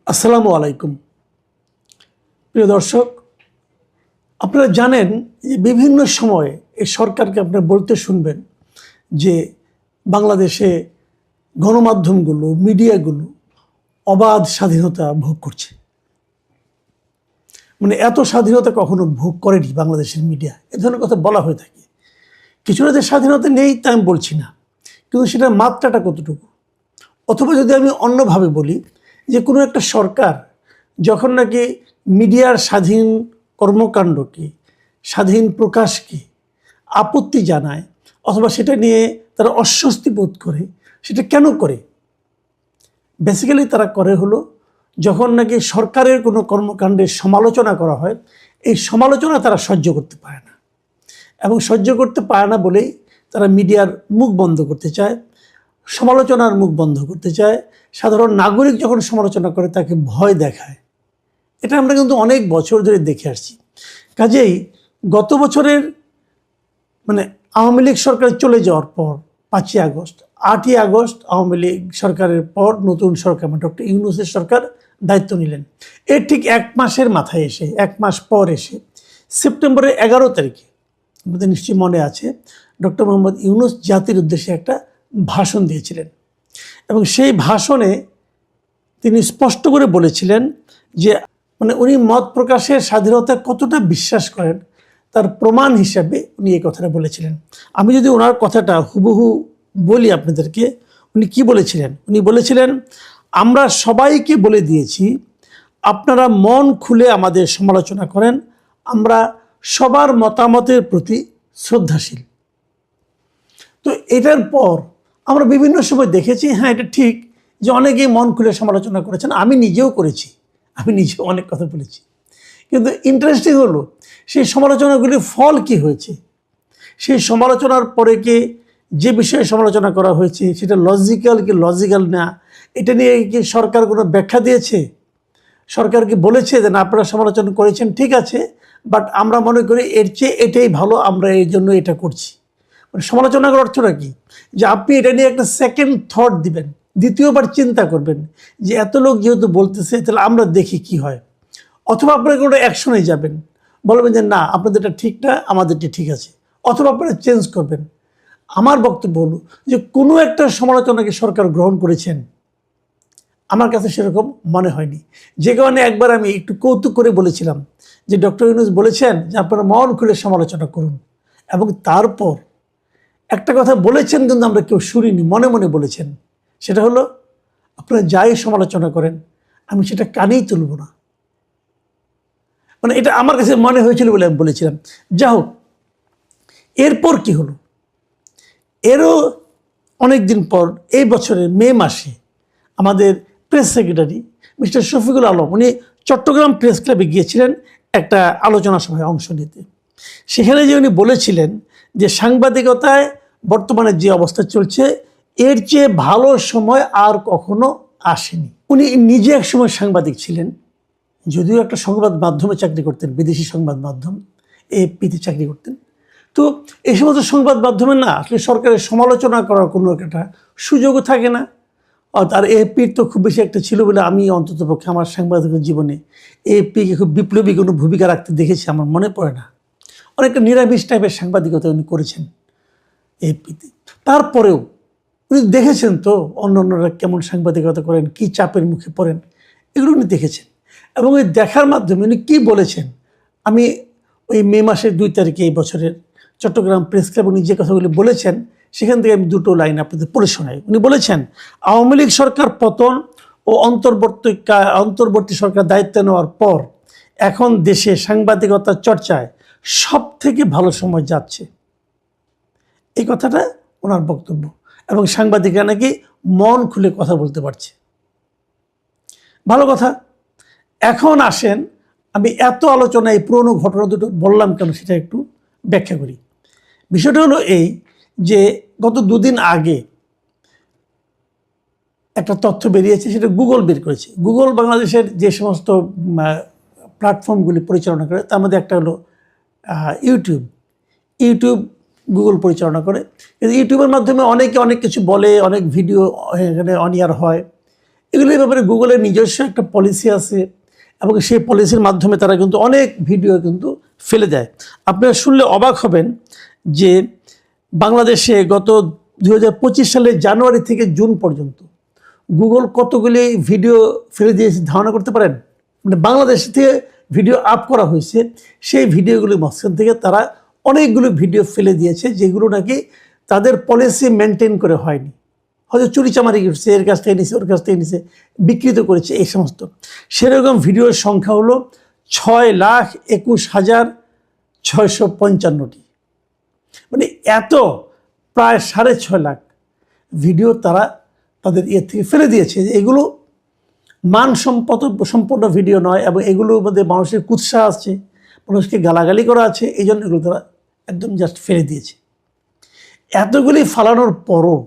আসসালামু আলাইকুম প্রিয় দর্শক, আপনারা জানেন যে বিভিন্ন সময়ে এই সরকারকে আপনারা বলতে শুনবেন যে বাংলাদেশে গণমাধ্যমগুলো, মিডিয়াগুলো অবাধ স্বাধীনতা ভোগ করছে। মানে এত স্বাধীনতা কখনো ভোগ করেনি বাংলাদেশের মিডিয়া, এ ধরনের কথা বলা হয়ে থাকে। কিছুটা যে স্বাধীনতা নেই তা আমি বলছি না, কিন্তু সেটার মাত্রাটা কতটুকু। অথবা যদি আমি অন্যভাবে বলি যে কোনো একটা সরকার যখন নাকি মিডিয়ার স্বাধীন কর্মকাণ্ডকে, স্বাধীন প্রকাশকে আপত্তি জানায় অথবা সেটা নিয়ে তারা অস্বস্তি বোধ করে, সেটা কেন করে? বেসিক্যালি তারা করে হলো যখন নাকি সরকারের কোনো কর্মকাণ্ডের সমালোচনা করা হয়, এই সমালোচনা তারা সহ্য করতে পারে না, এবং সহ্য করতে পারে না বলেই তারা মিডিয়ার মুখ বন্ধ করতে চায়, সমালোচনার মুখ বন্ধ করতে চায়। সাধারণ নাগরিক যখন সমালোচনা করে তাকে ভয় দেখায়। এটা আমরা কিন্তু অনেক বছর ধরে দেখে আসছি। কাজেই গত বছরের আওয়ামী লীগ সরকার চলে যাওয়ার পর 5ই আগস্ট, 8ই আগস্ট আওয়ামী লীগ সরকারের পর নতুন সরকার ডক্টর ইউনূসের সরকার দায়িত্ব নিলেন। এর ঠিক 1 মাসের মাথায় এসে, 1 মাস পর এসে সেপ্টেম্বরের 11 তারিখে, আমাদের নিশ্চয়ই মনে আছে, ডক্টর মোহাম্মদ ইউনূস জাতির উদ্দেশ্যে একটা ভাষণ দিয়েছিলেন, এবং সেই ভাষণে তিনি স্পষ্ট করে বলেছিলেন যে উনি মত প্রকাশের স্বাধীনতা কতটা বিশ্বাস করেন তার প্রমাণ হিসাবে উনি এই কথাটা বলেছিলেন। আমি যদি ওনার কথাটা হুবহু বলি আপনাদেরকে, উনি কি বলেছিলেন? উনি বলেছিলেন, আমরা সবাইকে বলে দিয়েছি আপনারা মন খুলে আমাদের সমালোচনা করেন, আমরা সবার মতামতের প্রতি শ্রদ্ধাশীল। তো এটার পর আমরা বিভিন্ন সময় দেখেছি, হ্যাঁ এটা ঠিক যে অনেকেই মন খুলে সমালোচনা করেছেন, আমি নিজেও করেছি, আমি নিজেও অনেক কথা বলেছি। কিন্তু ইন্টারেস্টিং হলো সেই সমালোচনাগুলির ফল কি হয়েছে। সেই সমালোচনার পরে কি যে বিষয়ে সমালোচনা করা হয়েছে সেটা লজিক্যাল কি লজিক্যাল না, এটা নিয়ে কি সরকার কোনো ব্যাখ্যা দিয়েছে? সরকার কি বলেছে যে না আপনারা সমালোচনা করেছেন ঠিক আছে, বাট আমরা মনে করি এর চেয়ে এটাই ভালো, আমরা এই জন্য এটা করছি। সমালোচনা করার অর্থটা কি? যে আপনি এটা নিয়ে একটা সেকেন্ড থট দিবেন, দ্বিতীয়বার চিন্তা করবেন যে এত লোক যেহেতু বলতেছে তাহলে আমরা দেখি কি হয়। অথবা আপনারা কোনো অ্যাকশনে যাবেন, বলবেন যে না আপনাদেরটা ঠিক না, আমাদেরটা ঠিক আছে, অথবা আপনারা চেঞ্জ করবেন। আমার বক্তব্য হলো যে কোনো একটা সমালোচনাকে সরকার গ্রহণ করেছেন, আমার কাছে সেরকম মনে হয়নি। যে কারণে একবার আমি একটু কৌতুক করে বলেছিলাম যে ডক্টর ইউনূস বলেছেন যে আপনারা মন খুলে সমালোচনা করুন, এবং তারপর একটা কথা বলেছেন কিন্তু আমরা কেউ শুনিনি, মনে মনে বলেছেন। সেটা হলো আপনারা যাই সমালোচনা করেন আমি সেটা কানেই তুলব না। এটা আমার কাছে মনে হয়েছিল বলে আমি বলেছিলাম। যা হোক, এরপর কি হলো? এরও অনেক দিন পর এই বছরের মে মাসে আমাদের press secretary mister Shafiqul Alam, উনি চট্টগ্রাম প্রেস ক্লাবে গিয়েছিলেন একটা আলোচনা সভায় অংশ নিতে। সেখানে যে উনি বলেছিলেন যে সাংবাদিকতায় বর্তমানে যে অবস্থা চলছে এর চেয়ে ভালো সময় আর কখনো আসেনি। উনি নিজে এক সময় সাংবাদিক ছিলেন, যদিও একটা সংবাদ মাধ্যমে চাকরি করতেন, বিদেশি সংবাদ মাধ্যম এএফপিতে চাকরি করতেন। তো এই সমস্ত সংবাদ মাধ্যমে না আসলে সরকারের সমালোচনা করার কোনো একটা সুযোগও থাকে না। আর এএফপির তো খুব বেশি একটা ছিল বলে আমি অন্ততপক্ষে আমার সাংবাদিক জীবনে এএফপিকে খুব বিপ্লবী কোনো ভূমিকা রাখতে দেখেছি, আমার মনে পড়ে না। অনেকটা নিরামিষ টাইপের সাংবাদিকতা উনি করেছেন এএফপিতে। তারপরেও উনি দেখেছেন তো অন্যরা কেমন সাংবাদিকতা করেন, কি চাপের মুখে পড়েন, এগুলো উনি দেখেছেন। এবং ওই দেখার মাধ্যমে উনি কী বলেছেন, আমি ওই মে মাসের 2 তারিখে এই বছরের চট্টগ্রাম প্রেস ক্লাব উনি যে কথাগুলি বলেছেন সেখান থেকে আমি 2টো লাইন আপনাদের পড়ে শোনাই। উনি বলেছেন, আওয়ামী লীগ সরকার পতন ও অন্তর্বর্তী সরকার দায়িত্ব নেওয়ার পর এখন দেশে সাংবাদিকতার চর্চায় সব থেকে ভালো সময় যাচ্ছে। এই কথাটা ওনার বক্তব্য, এবং সাংবাদিকরা নাকি মন খুলে কথা বলতে পারছে। ভালো কথা। এখন আসেন, আমি এত আলোচনায় পুরনো ঘটনা দুটো বললাম কেন সেটা একটু ব্যাখ্যা করি। বিষয়টা হলো এই যে গত 2 দিন আগে একটা তথ্য বেরিয়েছে, সেটা গুগল বের করেছে। গুগল বাংলাদেশের যে সমস্ত প্ল্যাটফর্মগুলি পরিচালনা করে তার মধ্যে একটা হলো ইউটিউব গুগল পরিচালনা করে। ইউটিউবের মাধ্যমে অনেকে অনেক কিছু বলে, অনেক ভিডিও এখানে অন এয়ার হয়, এগুলোর ব্যাপারে গুগলের নিজস্ব একটা পলিসি আছে এবং সেই পলিসির মাধ্যমে তারা কিন্তু অনেক ভিডিও কিন্তু ফেলে দেয়। আপনারা শুনলে অবাক হবেন যে বাংলাদেশে গত 2025 সালের জানুয়ারি থেকে জুন পর্যন্ত গুগল কতগুলি ভিডিও ফেলে দিয়েছে ধারণা করতে পারেন? মানে বাংলাদেশ থেকে ভিডিও আপ করা হয়েছে, সেই ভিডিওগুলির মাঝখান থেকে তারা অনেকগুলো ভিডিও ফেলে দিয়েছে যেগুলো নাকি তাদের পলিসি মেনটেন করে হয়নি, হয়তো চুরিচামারি করছে, এর কাছ থেকে নিছে, ওর কাছ থেকে নিছে, বিকৃত করেছে, এই সমস্ত। সেরকম ভিডিওর সংখ্যা হলো 6,21,655টি। মানে এত প্রায় 6.5 লাখ ভিডিও তারা তাদের ইয়ে থেকে ফেলে দিয়েছে। যে এগুলো সম্পন্ন ভিডিও নয় এবং এগুলোর মধ্যে মানুষের কুৎসা আছে, মানুষকে গালাগালি করা আছে, এই জন্য এগুলো তারা একদম জাস্ট ফেলে দিয়েছে। এতগুলি ফালানোর পরও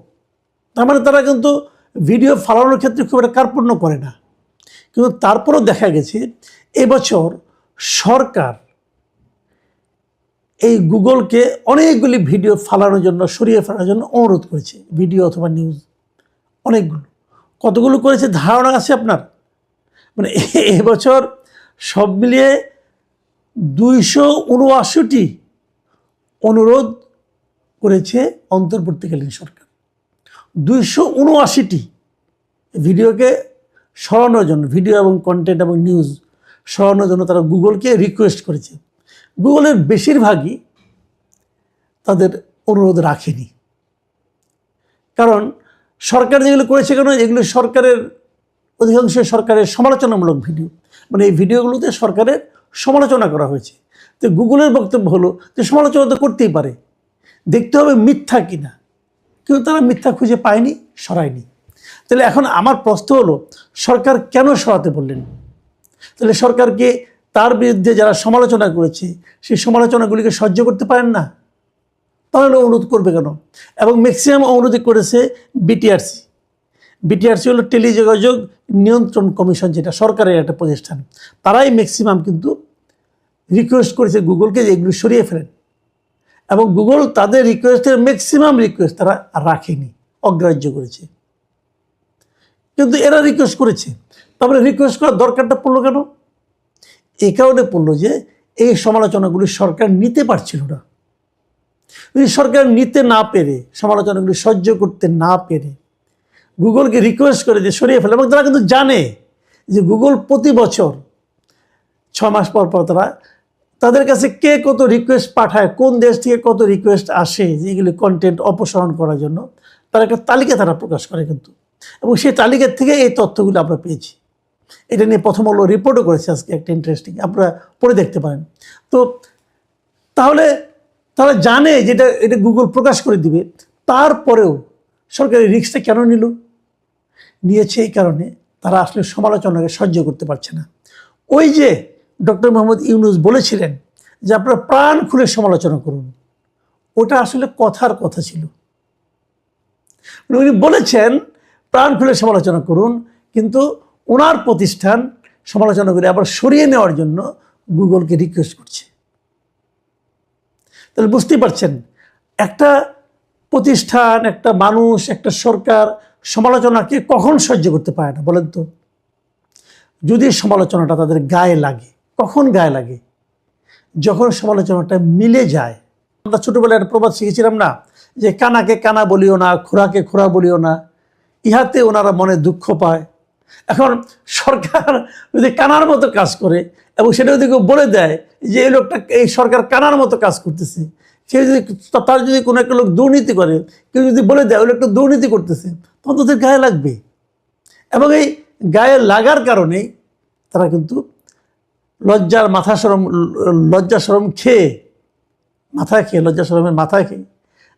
তার মানে তারা কিন্তু ভিডিও ফালানোর ক্ষেত্রে খুব একটা কার্পণ্য করে না, কিন্তু তারপরও দেখা গেছে এবছর সরকার এই গুগলকে অনেকগুলি ভিডিও ফালানোর জন্য, সরিয়ে ফেলার জন্য অনুরোধ করেছে, ভিডিও অথবা নিউজ অনেকগুলো। কতগুলো করেছে ধারণা আছে আপনার? মানে এবছর সব মিলিয়ে 279টি অনুরোধ করেছে অন্তর্বর্তীকালীন সরকার। 279টি ভিডিওকে সরানোর জন্য, ভিডিও এবং কন্টেন্ট এবং নিউজ সরানোর জন্য তারা গুগলকে রিকোয়েস্ট করেছে। গুগলের বেশিরভাগই তাদের অনুরোধ রাখেনি, কারণ সরকার যেগুলো করেছে, কেন এগুলো সরকারের অধিকাংশ সরকারের সমালোচনামূলক ভিডিও, মানে এই ভিডিওগুলোতে সরকারের সমালোচনা করা হয়েছে। তো গুগলের বক্তব্য হলো যে সমালোচনা তো করতেই পারে, দেখতে হবে মিথ্যা কিনা, কিন্তু তারা মিথ্যা খুঁজে পায়নি, সরায়নি। তাহলে এখন আমার প্রশ্ন হলো, সরকার কেন সরাতে বললেন? তাহলে সরকারকে তার বিরুদ্ধে যারা সমালোচনা করেছে সেই সমালোচনাগুলিকে সহ্য করতে পারেন না, তাহলে অনুরোধ করবে কেন? এবং ম্যাক্সিমাম অনুরোধ করেছে বিটিআরসি। বিটিআরসি হলো টেলিযোগাযোগ নিয়ন্ত্রণ কমিশন, যেটা সরকারের একটা প্রতিষ্ঠান। তারাই ম্যাক্সিমাম কিন্তু রিকোয়েস্ট করেছে গুগলকে যে এগুলো সরিয়ে ফেলেন, এবং গুগল তাদের রিকোয়েস্টের ম্যাক্সিমাম রিকোয়েস্ট তারা রাখেনি, অগ্রাহ্য করেছে। কিন্তু এরা রিকোয়েস্ট করেছে, তারপরে রিকোয়েস্ট করার দরকারটা পড়লো কেন? এই কারণে পড়লো যে এই সমালোচনাগুলি সরকার নিতে পারছিল না। যদি সরকার নিতে না পেরে, সমালোচনাগুলি সহ্য করতে না পেরে গুগলকে রিকোয়েস্ট করে যে সরিয়ে ফেলে, এবং তারা কিন্তু জানে যে গুগল প্রতি বছর 6 মাস পর পর তাদের কাছে কে কত রিকোয়েস্ট পাঠায়, কোন দেশ থেকে কত রিকোয়েস্ট আসে যে এগুলি কন্টেন্ট অপসারণ করার জন্য, তার একটা তালিকা তারা প্রকাশ করে কিন্তু। এবং সেই তালিকার থেকে এই তথ্যগুলো আমরা পেয়েছি। এটা নিয়ে প্রথম আলো রিপোর্টও করেছে আজকে, একটা ইন্টারেস্টিং, আপনারা পড়ে দেখতে পারেন। তো তাহলে তারা জানে যেটা এটা গুগল প্রকাশ করে দিবে, তারপরেও সরকারের রিস্কটা কেন নিল? নিয়েছে এই কারণে তারা আসলে সমালোচনাকে সহ্য করতে পারছে না। ওই যে ডক্টর মোহাম্মদ ইউনূস বলেছিলেন যে আপনারা প্রাণ খুলে সমালোচনা করুন, ওটা আসলে কথার কথা ছিল। উনি বলেছেন প্রাণ খুলে সমালোচনা করুন, কিন্তু ওনার প্রতিষ্ঠান সমালোচনা করে আবার সরিয়ে নেওয়ার জন্য গুগলকে রিকোয়েস্ট করছে। তাহলে বুঝতেই পারছেন, একটা প্রতিষ্ঠান, একটা মানুষ, একটা সরকার সমালোচনাকে কখন সহ্য করতে পারে না বলেন তো? যদি সমালোচনাটা তাদের গায়ে লাগে। কখন গায়ে লাগে? যখন সমালোচনাটা মিলে যায়। আমরা ছোটোবেলায় একটা প্রবাদ শিখেছিলাম না, যে কানাকে কানা বলিও না, খোরাকে খোরা বলিও না, ইহাতে ওনারা মনে দুঃখ পায়। এখন সরকার যদি কানার মতো কাজ করে এবং সেটা যদি কেউ বলে দেয় যে এই লোকটা, এই সরকার কানার মতো কাজ করতেছে, সে যদি, তার যদি কোনো একটা লোক দুর্নীতি করে, কেউ যদি বলে দেয় ওই লোকটা দুর্নীতি করতেছে, তখন তাদের গায়ে লাগবে। এবং এই গায়ে লাগার কারণেই তারা কিন্তু লজ্জা সরম খেয়ে, লজ্জা সরমের মাথায় খেয়ে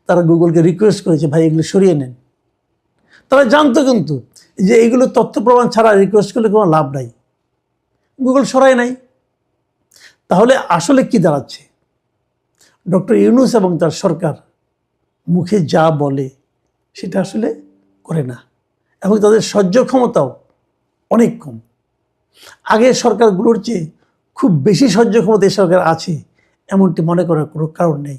তারা গুগলকে রিকোয়েস্ট করেছে, ভাই এগুলো সরিয়ে নেন। তারা জানতো কিন্তু যে এইগুলো তথ্য প্রমাণ ছাড়া রিকোয়েস্ট করলে কোনো লাভ নাই, গুগল সরায় নাই। তাহলে আসলে কি দাঁড়াচ্ছে? ডক্টর ইউনূস এবং তার সরকার মুখে যা বলে সেটা আসলে করে না, এবং তাদের সহ্য ক্ষমতাও অনেক কম। আগের সরকারগুলোর চেয়ে খুব বেশি সহ্য ক্ষমতা এই সরকার আছে এমনটি মনে করার কোনো কারণ নেই।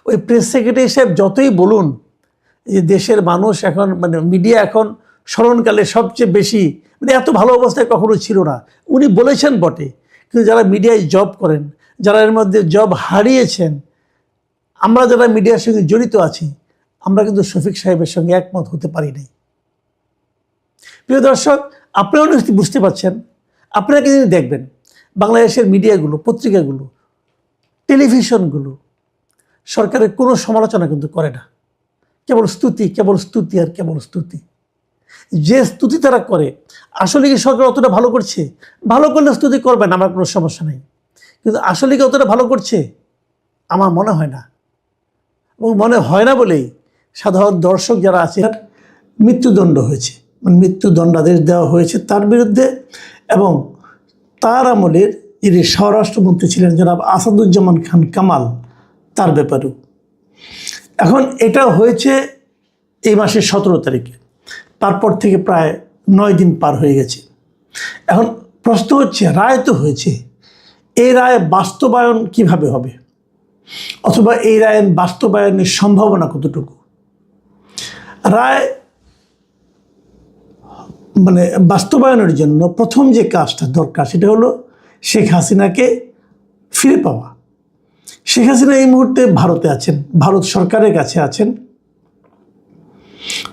ওই প্রেস সেক্রেটারি সাহেব যতই বলুন যে দেশের মানুষ এখন, মানে মিডিয়া এখন স্মরণকালে সবচেয়ে বেশি, মানে এত ভালো অবস্থায় কখনো ছিল না। উনি বলেছেন বটে, কিন্তু যারা মিডিয়ায় জব করেন, যারা এর মধ্যে জব হারিয়েছেন, আমরা যারা মিডিয়ার সঙ্গে জড়িত আছি, আমরা কিন্তু শফিক সাহেবের সঙ্গে একমত হতে পারি নাই। প্রিয় দর্শক, আপনারাও নিশ্চয়ই বুঝতে পারছেন। আপনারা কিন্তু দেখবেন বাংলাদেশের মিডিয়াগুলো, পত্রিকাগুলো, টেলিভিশনগুলো সরকারের কোনো সমালোচনা কিন্তু করে না। কেবল স্তুতি, কেবল স্তুতি আর কেবল স্তুতি। যে স্তুতি তারা করে, আসলে কি সরকার অতটা ভালো করছে? ভালো করলে স্তুতি করবেন, আমার কোনো সমস্যা নেই, কিন্তু আসলে কি অতটা ভালো করছে? আমার মনে হয় না। এবং মনে হয় না বলেই সাধারণ দর্শক যারা আছে, মৃত্যুদণ্ড হয়েছে, মানে মৃত্যুদণ্ডাদেশ দেওয়া হয়েছে তার বিরুদ্ধে। এবং তার আমলের যিনি স্বরাষ্ট্রমন্ত্রী ছিলেন জনাব আসাদুজ্জামান খান কামাল, তার ব্যাপারেও। এখন এটা হয়েছে এই মাসের 17 তারিখে, তারপর থেকে প্রায় 9 দিন পার হয়ে গেছে। এখন প্রশ্ন হচ্ছে, রায় তো হয়েছে, এই রায় বাস্তবায়ন কিভাবে হবে, অথবা এই রায়ের বাস্তবায়নের সম্ভাবনা কতটুকু? রায় মানে বাস্তবায়নের জন্য প্রথম যে কাজটা দরকার সেটা হলো শেখ হাসিনাকে ফিরে পাওয়া। শেখ হাসিনা এই মুহূর্তে ভারতে আছেন, ভারত সরকারের কাছে আছেন।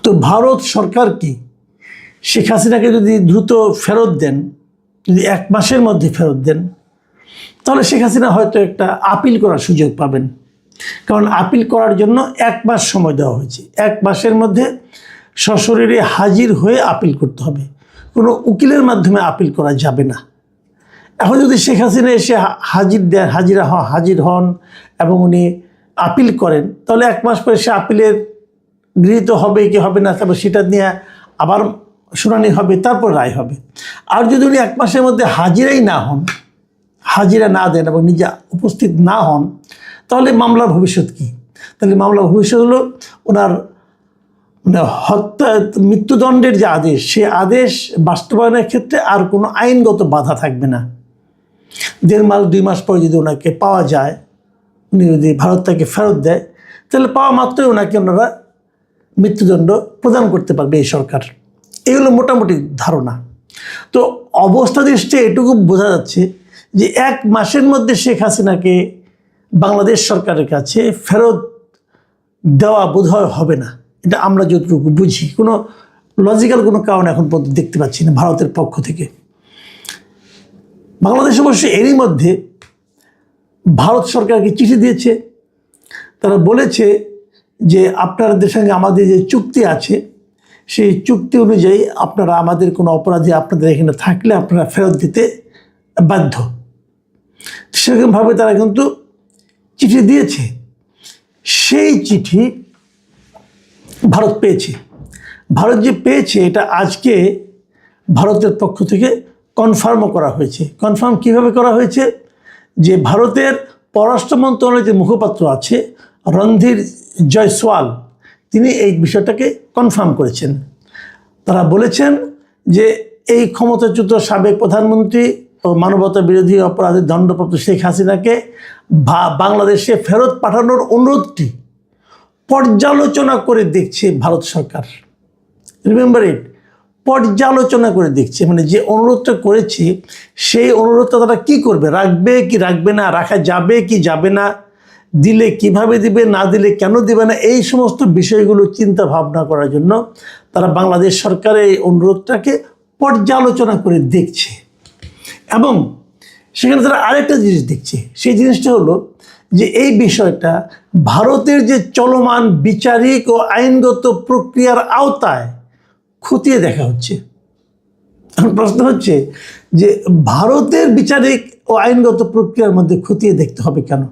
তো ভারত সরকার কি শেখ হাসিনাকে যদি দ্রুত ফেরত দেন, যদি 1 মাসের মধ্যে ফেরত দেন, তাহলে শেখ হাসিনা হয়তো একটা আপিল করার সুযোগ পাবেন। কারণ আপিল করার জন্য 1 মাস সময় দেওয়া হয়েছে। 1 মাসের মধ্যে সশরীরে হাজির হয়ে আপিল করতে হবে, কোনো উকিলের মাধ্যমে আপিল করা যাবে না। এখন যদি শেখ হাসিনা এসে হাজির হন এবং উনি আপিল করেন, তাহলে 1 মাস পরে সে আপিলের গৃহীত হবে কি হবে না, তারপর সেটা নিয়ে আবার শুনানি হবে, তারপর রায় হবে। আর যদি উনি 1 মাসের মধ্যে হাজিরাই না হন, হাজিরা না দেন এবং নিজে উপস্থিত না হন, তাহলে মামলার ভবিষ্যৎ কী? তাহলে মামলার ভবিষ্যৎ হলো ওনার মানে মৃত্যুদণ্ডের যে আদেশ, সে আদেশ বাস্তবায়নের ক্ষেত্রে আর কোনো আইনগত বাধা থাকবে না। 1.5 মাস 2 মাস পরে যদি ওনাকে পাওয়া যায়, উনি যদি ভারত তাকে ফেরত দেয়, তাহলে পাওয়া মাত্রই ওনাকে ওনারা মৃত্যুদণ্ড প্রদান করতে পারবে এই সরকার। এই হলো মোটামুটি ধারণা। তো অবস্থা দৃষ্টি এটুকু বোঝা যাচ্ছে যে 1 মাসের মধ্যে শেখ হাসিনাকে বাংলাদেশ সরকারের কাছে ফেরত দেওয়া বোধহয় হবে না। এটা আমরা যতটুকু বুঝি, কোনো লজিক্যাল কোনো কারণ এখন পর্যন্ত দেখতে পাচ্ছি না ভারতের পক্ষ থেকে। বাংলাদেশ অবশ্য এরই মধ্যে ভারত সরকারকে চিঠি দিয়েছে। তারা বলেছে যে আপনাদের সঙ্গে আমাদের যে চুক্তি আছে, সেই চুক্তি অনুযায়ী আপনারা আমাদের কোনো অপরাধী আপনাদের এখানে থাকলে আপনারা ফেরত দিতে বাধ্য। সেরকমভাবে তারা কিন্তু চিঠি দিয়েছে। সেই চিঠি ভারত পেয়েছে। ভারত যে পেয়েছে এটা আজকে ভারতের পক্ষ থেকে কনফার্মও করা হয়েছে। কনফার্ম কিভাবে করা হয়েছে? যে ভারতের পররাষ্ট্র মন্ত্রণালয়ের যে মুখপাত্র আছে রণধীর জয়সওয়াল, তিনি এই বিষয়টাকে কনফার্ম করেছেন। তারা বলেছেন যে এই ক্ষমতাচ্যুত সাবেক প্রধানমন্ত্রী ও মানবতা বিরোধী অপরাধের দণ্ডপ্রাপ্ত শেখ হাসিনাকে বাংলাদেশে ফেরত পাঠানোর অনুরোধটি পর্যালোচনা করে দেখছে ভারত সরকার। রিমেম্বার ইট, পর্যালোচনা করে দেখছে, মানে যে অনুরোধটা করেছে সেই অনুরোধটা তারা কী করবে, রাখবে কি রাখবে না, রাখা যাবে কি যাবে না, দিলে কিভাবে দিবে, না দিলে কেন দিবে না, এই সমস্ত বিষয়গুলো চিন্তা ভাবনা করার জন্য তারা বাংলাদেশ সরকারের এই অনুরোধটাকে পর্যালোচনা করে দেখছে। এবং সেখানে তারা আরেকটা জিনিস দেখছে, সেই জিনিসটা হলো যে এই বিষয়টা ভারতের যে চলমান বিচারিক ও আইনগত প্রক্রিয়ার আওতায় খতিয়ে দেখা হচ্ছে। এখন প্রশ্ন হচ্ছে যে ভারতের বিচারিক ও আইনগত প্রক্রিয়ার মধ্যে খতিয়ে দেখতে হবে কেন?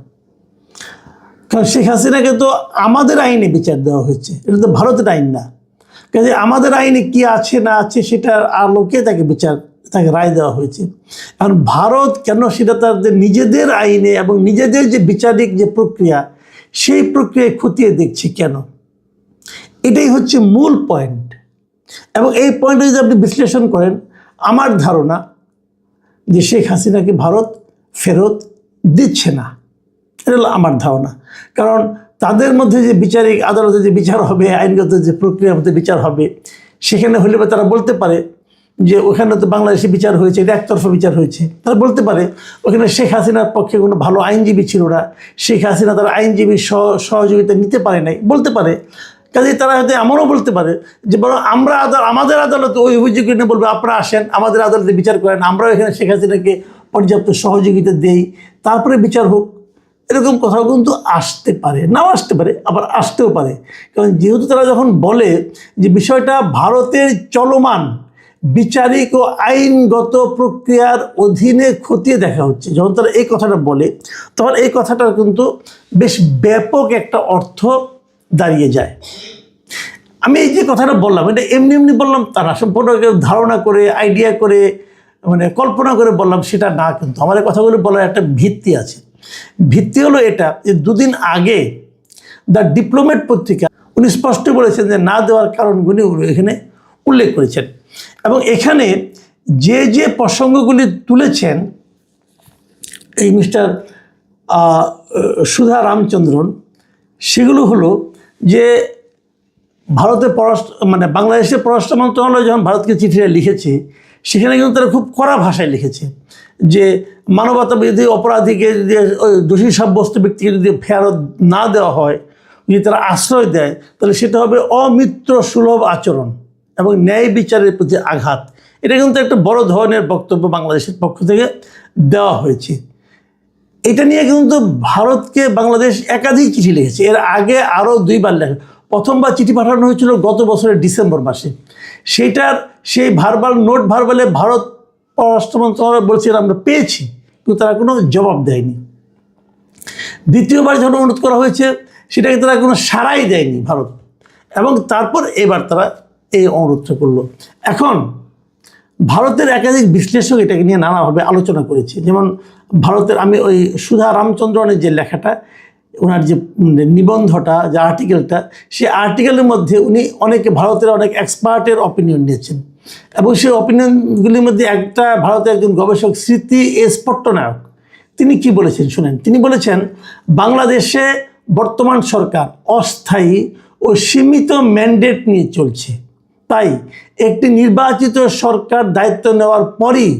কারণ শেখ হাসিনাকে তো আমাদের আইনে বিচার দেওয়া হয়েছে, এটা তো ভারতের আইন না। কাজে আমাদের আইনে কি আছে না আছে সেটার আলোকে তাকে রায় দেওয়া হয়েছে। এখন ভারত কেন সেটা তাদের নিজেদের আইনে এবং নিজেদের যে বিচারিক যে প্রক্রিয়া, সেই প্রক্রিয়ায় খতিয়ে দেখছে কেন? এটাই হচ্ছে মূল পয়েন্ট। এবং এই পয়েন্টে যদি আপনি বিশ্লেষণ করেন, আমার ধারণা যে শেখ হাসিনাকে ভারত ফেরত দিচ্ছে না, এটা হলো আমার ধারণা। কারণ তাদের মধ্যে যে বিচারিক আদালতে যে বিচার হবে, আইনগত যে প্রক্রিয়ার মধ্যে বিচার হবে, সেখানে হলে বা তারা বলতে পারে যে ওখানে তো বাংলাদেশে বিচার হয়েছে, এটা একতরফা বিচার হয়েছে। তারা বলতে পারে ওখানে শেখ হাসিনার পক্ষে কোনো ভালো আইনজীবী ছিল না, শেখ হাসিনা তার আইনজীবীর সহযোগিতা নিতে পারে নাই, বলতে পারে। কাজে তারা হয়তো এমনও বলতে পারে যে বরং আমরা আমাদের আদালতে ওই অভিযোগ নিয়ে বলবো আপনারা আসেন, আমাদের আদালতে বিচার করেন, আমরাও এখানে শেখ হাসিনাকে পর্যাপ্ত সহযোগিতা দেই, তারপরে বিচার হোক। এরকম কথাও কিন্তু আসতে পারে, নাও আসতে পারে, আবার আসতেও পারে। কারণ যেহেতু তারা যখন বলে যে বিষয়টা ভারতের চলমান বিচারিক ও আইনগত প্রক্রিয়ার অধীনে খতিয়ে দেখা হচ্ছে, যখন তারা এই কথাটা বলে তখন এই কথাটার কিন্তু বেশ ব্যাপক একটা অর্থ দাঁড়িয়ে যায়। আমি এই যে কথাটা বললাম এটা এমনি এমনি বললাম তা না, সম্পূর্ণ ধারণা করে, আইডিয়া করে, মানে কল্পনা করে বললাম সেটা না, কিন্তু আমার এই কথাগুলো বলার একটা ভিত্তি আছে। ভিত্তি হলো এটা যে দুদিন আগে দ্য ডিপ্লোম্যাট পত্রিকা উনি স্পষ্ট বলেছেন যে না দেওয়ার কারণগুলি এখানে উল্লেখ করেছেন, এবং এখানে যে যে প্রসঙ্গগুলি তুলেছেন এই মিস্টার সুধা রামচন্দ্রন, সেগুলো হলো যে ভারতের বাংলাদেশের পররাষ্ট্র মন্ত্রণালয় যখন ভারতকে চিঠিটা লিখেছে সেখানে কিন্তু তারা খুব কড়া ভাষায় লিখেছে যে মানবতা বিরোধী অপরাধীকে যদি ওই দোষী সাব্যস্ত ব্যক্তিকে যদি ফেরত না দেওয়া হয়, যদি তারা আশ্রয় দেয়, তাহলে সেটা হবে অমিত্র সুলভ আচরণ এবং ন্যায় বিচারের প্রতি আঘাত। এটা কিন্তু একটা বড় ধরনের বক্তব্য বাংলাদেশের পক্ষ থেকে দেওয়া হয়েছে। এটা নিয়ে কিন্তু ভারতকে বাংলাদেশ একাধিক চিঠি লিখেছে, এর আগে আরও 2বার লেখে। প্রথমবার চিঠি পাঠানো হয়েছিল গত বছরের ডিসেম্বর মাসে, সেই ভার্বালে ভারত পররাষ্ট্র মন্ত্রণালয় বলছে আমরা পেয়েছি, কিন্তু তারা কোনো জবাব দেয়নি। দ্বিতীয়বার যখন অনুরোধ করা হয়েছে সেটাকে তারা কোনো সাড়াই দেয়নি ভারত, এবং তারপর এবার তারা এই অনুরোধটা করলো। এখন ভারতের একাধিক বিশ্লেষক এটাকে নিয়ে নানাভাবে আলোচনা করেছে। যেমন ভারতের, আমি ওই সুধা রামচন্দ্রনের যে লেখাটা, ওনার যে নিবন্ধটা, যে আর্টিকেলটা, সেই আর্টিকেলের মধ্যে উনি ভারতের অনেক এক্সপার্টের অপিনিয়ন নিয়েছেন, এবং সেই অপিনিয়নগুলির মধ্যে একটা ভারতের একজন গবেষক স্মৃতি এস পট্টনায়ক, তিনি কি বলেছেন শুনেন। তিনি বলেছেন বাংলাদেশে বর্তমান সরকার অস্থায়ী ও সীমিত ম্যান্ডেট নিয়ে চলছে, তাই একটি নির্বাচিত সরকার দায়িত্ব নেওয়ার পরই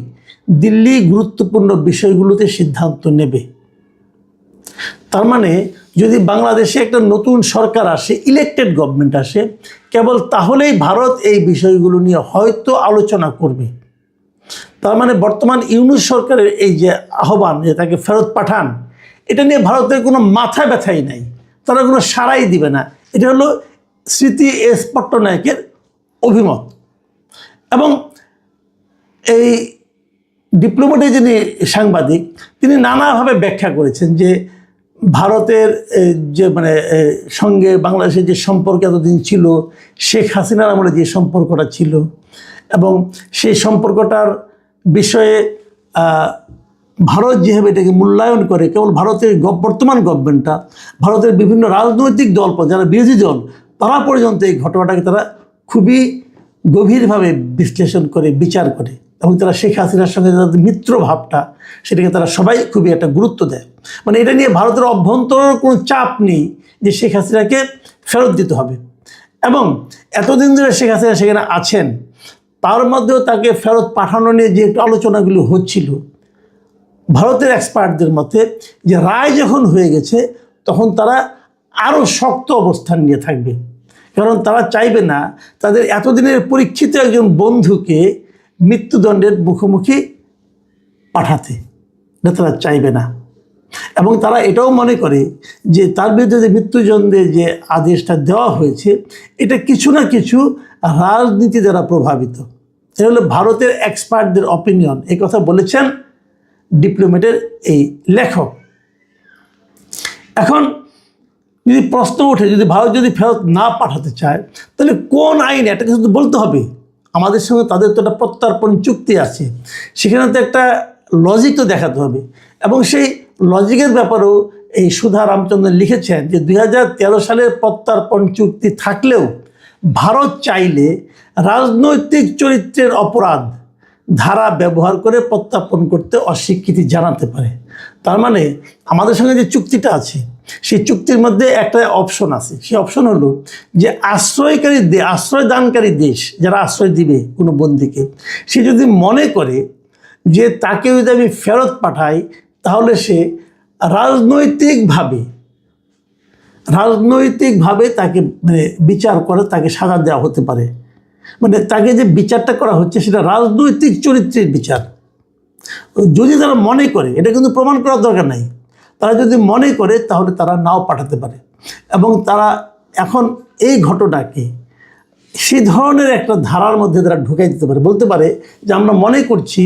দিল্লি গুরুত্বপূর্ণ বিষয়গুলোতে সিদ্ধান্ত নেবে। তার মানে যদি বাংলাদেশে একটা নতুন সরকার আসে, ইলেকটেড গভর্নমেন্ট আসে, কেবল তাহলেই ভারত এই বিষয়গুলো নিয়ে হয়তো আলোচনা করবে। তার মানে বর্তমান ইউনূস সরকারের এই যে আহ্বান যে তাকে ফেরত পাঠান, এটা নিয়ে ভারতের কোনো মাথা ব্যথাই নাই, তারা কোনো সাড়াই দিবে না। এটা হলো স্মৃতি এস পট্টনায়কের অভিমত। এবং এই ডিপ্লোম্যাটের যিনি সাংবাদিক, তিনি নানাভাবে ব্যাখ্যা করেছেন যে ভারতের যে সঙ্গে বাংলাদেশের যে সম্পর্ক এতদিন ছিল, শেখ হাসিনার আমলে যে সম্পর্কটা ছিল, এবং সেই সম্পর্কটার বিষয়ে ভারত যেভাবে এটাকে মূল্যায়ন করে, কেবল ভারতের বর্তমান গভর্নমেন্টটা, ভারতের বিভিন্ন রাজনৈতিক দল, যারা বিরোধী দল, তারা পর্যন্ত এই ঘটনাটাকে তারা খুবই গভীরভাবে বিশ্লেষণ করে, বিচার করে, এবং তারা শেখ হাসিনার সঙ্গে তাদের মিত্র ভাবটা, সেটাকে তারা সবাই খুবই একটা গুরুত্ব দেয়। এটা নিয়ে ভারতের অভ্যন্তরের কোনো চাপ নেই যে শেখ হাসিনাকে ফেরত দিতে হবে, এবং এতদিন ধরে শেখ হাসিনা সেখানে আছেন, তার মধ্যেও তাকে ফেরত পাঠানো নিয়ে যে একটু আলোচনাগুলো হচ্ছিল, ভারতের এক্সপার্টদের মতে যে রায় যখন হয়ে গেছে তখন তারা আরও শক্ত অবস্থান নিয়ে থাকবে, কারণ তারা চাইবে না তাদের এতদিনের পরীক্ষিত একজন বন্ধুকে মৃত্যুদণ্ডের মুখোমুখি পাঠাতে, এটা তারা চাইবে না। এবং তারা এটাও মনে করে যে তার বিরুদ্ধে যে মৃত্যুদণ্ডের যে আদেশটা দেওয়া হয়েছে, এটা কিছু না কিছু রাজনীতি দ্বারা প্রভাবিত। এটা হলো ভারতের এক্সপার্টদের অপিনিয়ন, এই কথা বলেছেন ডিপ্লোম্যাটের এই লেখক। এখন যদি প্রশ্ন ওঠে, যদি ভারত যদি ফেরত না পাঠাতে চায়, তাহলে কোন আইন, এটা কিন্তু বলতে হবে। আমাদের সঙ্গে তাদের তো একটা প্রত্যর্পণ চুক্তি আছে, সেখানে তো একটা লজিক তো দেখাতে হবে, এবং সেই লজিকের ব্যাপারেও এই সুধা রামচন্দ্রন লিখেছেন যে 2013 সালের প্রত্যর্পণ চুক্তি থাকলেও ভারত চাইলে রাজনৈতিক চরিত্রের অপরাধ ধারা ব্যবহার করে প্রত্যর্পণ করতে অস্বীকৃতি জানাতে পারে। তার মানে আমাদের সঙ্গে যে চুক্তিটা আছে সেই চুক্তির মধ্যে একটা অপশন আছে, সেই অপশন হলো যে আশ্রয় দানকারী দেশ যারা আশ্রয় দিবে কোনো বন্দীকে, সে যদি মনে করে যে তাকে যদি আমি ফেরত পাঠাই তাহলে সে রাজনৈতিকভাবে তাকে মানে বিচার করে তাকে সাজা দেওয়া হতে পারে। মানে তাকে যে বিচারটা করা হচ্ছে সেটা রাজনৈতিক চরিত্রের বিচার। যদি তারা মনে করে, এটা কিন্তু প্রমাণ করার দরকার নাই, তারা যদি মনে করে তাহলে তারা নাও পাঠাতে পারে। এবং তারা এখন এই ঘটনাকে সেই ধরনের একটা ধারার মধ্যে তারা ঢুকাই দিতে পারে, বলতে পারে যে আমরা মনে করছি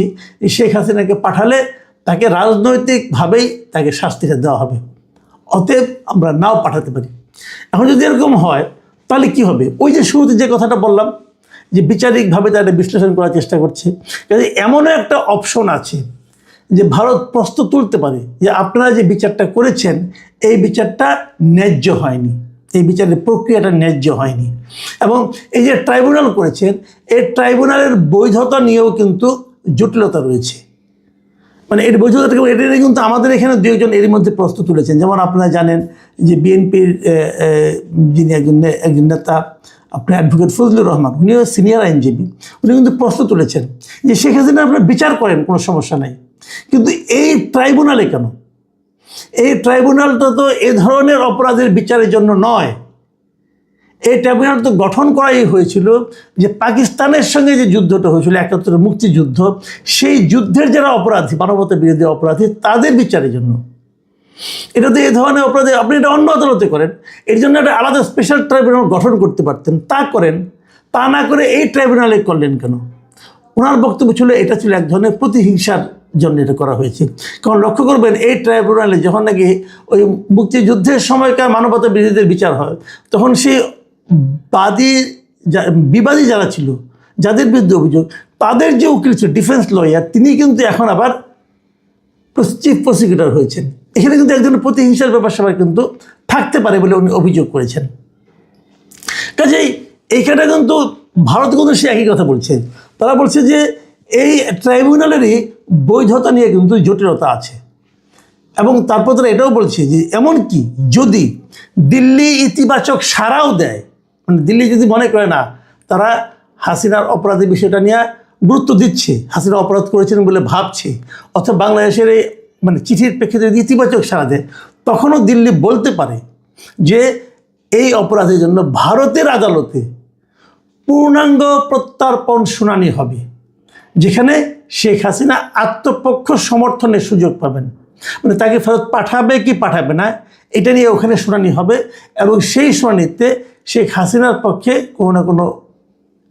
শেখ হাসিনাকে পাঠালে তাকে রাজনৈতিকভাবেই তাকে শাস্তিটা দেওয়া হবে, অতএব আমরা নাও পাঠাতে পারি। এখন যদি এরকম হয় তাহলে কি হবে? ওই যে শুরুতে যে কথাটা বললাম যে বিচারিকভাবে তারা বিশ্লেষণ করার চেষ্টা করছে, কাজে এমনও একটা অপশন আছে যে ভারত প্রশ্ন তুলতে পারে যে আপনারা যে বিচারটা করেছেন এই বিচারটা ন্যায্য হয়নি, এই বিচারের প্রক্রিয়াটা ন্যায্য হয়নি। এবং এই যে ট্রাইব্যুনাল করেছেন এই ট্রাইব্যুনালের বৈধতা নিয়েও কিন্তু জটিলতা রয়েছে। মানে এর বৈধতা এটা নিয়ে কিন্তু আমাদের এখানে দুইজন এর মধ্যে প্রশ্ন তুলেছেন। যেমন আপনারা জানেন যে বিএনপির যিনি একজন নেতা আপনার অ্যাডভোকেট ফজলুর রহমান, উনিও সিনিয়র আইনজীবী, উনি কিন্তু প্রশ্ন তুলেছেন যে শেখ হাসিনা আপনারা বিচার করেন কোনো সমস্যা নাই, কিন্তু এই ট্রাইব্যুনালে কেন? এই ট্রাইব্যুনালটা তো এ ধরনের অপরাধের বিচারের জন্য নয়। এই ট্রাইব্যুনাল তো গঠন করাই হয়েছিল যে পাকিস্তানের সঙ্গে যে যুদ্ধটা হয়েছিল ৭১ মুক্তিযুদ্ধ, সেই যুদ্ধের যারা অপরাধী, মানবতা বিরোধী অপরাধী, তাদের বিচারের জন্য। এটা তো এই ধরনের অপরাধে আপনি এটা অন্য আদালতে করেন, এর জন্য একটা আলাদা স্পেশাল ট্রাইব্যুনাল গঠন করতে পারতেন, তা করেন। তা না করে এই ট্রাইব্যুনালে করলেন কেন? ওনার বক্তব্য ছিল এটা ছিল এক ধরনের প্রতিহিংসার জন্য এটা করা হয়েছে। কারণ লক্ষ্য করবেন এই ট্রাইব্যুনালে যখন নাকি ওই মুক্তিযুদ্ধের সময়কার মানবতা বিরোধীদের বিচার হয়, তখন সেই বিবাদী যারা ছিল, যাদের বিরুদ্ধে অভিযোগ, তাদের যে উকিল ছিল ডিফেন্স লয়ার, তিনি কিন্তু এখন আবার চিফ প্রসিকিউটর হয়েছেন। এখানে কিন্তু একজন প্রতিহিংসার ব্যাপার সবাই কিন্তু থাকতে পারে বলে উনি অভিযোগ করেছেন। কাজেই এইখানে কিন্তু ভারত কিন্তু সে একই কথা বলছে। তারা বলছে যে এই ট্রাইব্যুনালেরই বৈধতা নিয়ে কিন্তু জটিলতা আছে। এবং তারপর তারা এটাও বলছে যে এমনকি যদি দিল্লি ইতিবাচক সাড়াও দেয়, মানে দিল্লি যদি মনে করে না তারা হাসিনার অপরাধের বিষয়টা নিয়ে গুরুত্ব দিচ্ছে, হাসিনা অপরাধ করেছেন বলে ভাবছে, অথবা বাংলাদেশের এই মানে চিঠির প্রেক্ষিতে যদি ইতিবাচক সাড়া দেয়, তখনও দিল্লি বলতে পারে যে এই অপরাধের জন্য ভারতের আদালতে পূর্ণাঙ্গ প্রত্যর্পণ শুনানি হবে, যেখানে শেখ হাসিনা আত্মপক্ষ সমর্থনের সুযোগ পাবেন। মানে তাকে ফেরত পাঠাবে কি পাঠাবে না এটা নিয়ে ওখানে শুনানি হবে। এবং সেই শুনানিতে শেখ হাসিনার পক্ষে কোনো না কোনো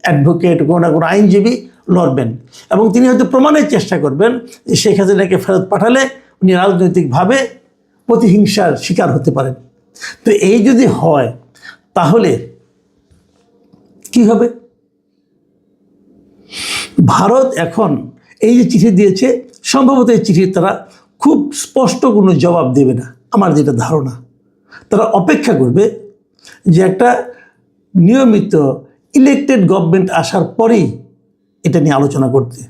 অ্যাডভোকেট, কোনো না কোনো আইনজীবী লড়বেন এবং তিনি হয়তো প্রমাণের চেষ্টা করবেন যে শেখ হাসিনাকে ফেরত পাঠালে উনি রাজনৈতিকভাবে প্রতিহিংসার শিকার হতে পারেন। তো এই যদি হয় তাহলে কি হবে? ভারত এখন এই যে চিঠি দিয়েছে, সম্ভবত এই চিঠির তারা খুব স্পষ্ট কোনো জবাব দেবে না, আমার যেটা ধারণা। তারা অপেক্ষা করবে যে একটা নিয়মিত ইলেকটেড গভর্নমেন্ট আসার পরেই এটা নিয়ে আলোচনা করতে।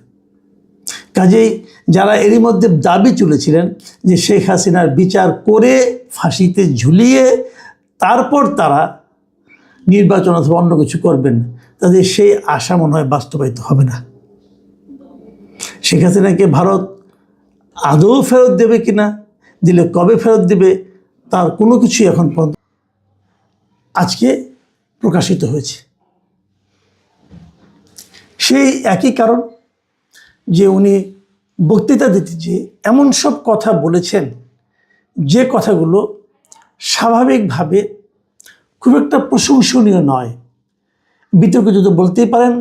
কাজেই যারা এরই মধ্যে দাবি তুলেছিলেন যে শেখ হাসিনার বিচার করে ফাঁসিতে ঝুলিয়ে তারপর তারা নির্বাচন অথবা অন্য কিছু করবেন, তাদের সেই আশা মনে হয় বাস্তবায়িত হবে না। শেখ হাসিনাকে ভারত আদৌ ফেরত দেবে কিনা, দিলে কবে ফেরত দেবে, তার কোনো কিছুই এখন পর্যন্ত আজকে প্রকাশিত হয়েছে। সেই একই কারণ যে উনি বক্তৃতা দিতে যে এমন সব কথা বলেছেন যে কথাগুলো স্বাভাবিকভাবে খুব একটা প্রশংসনীয় নয়, বিতর্কিত বলতেই পারেন,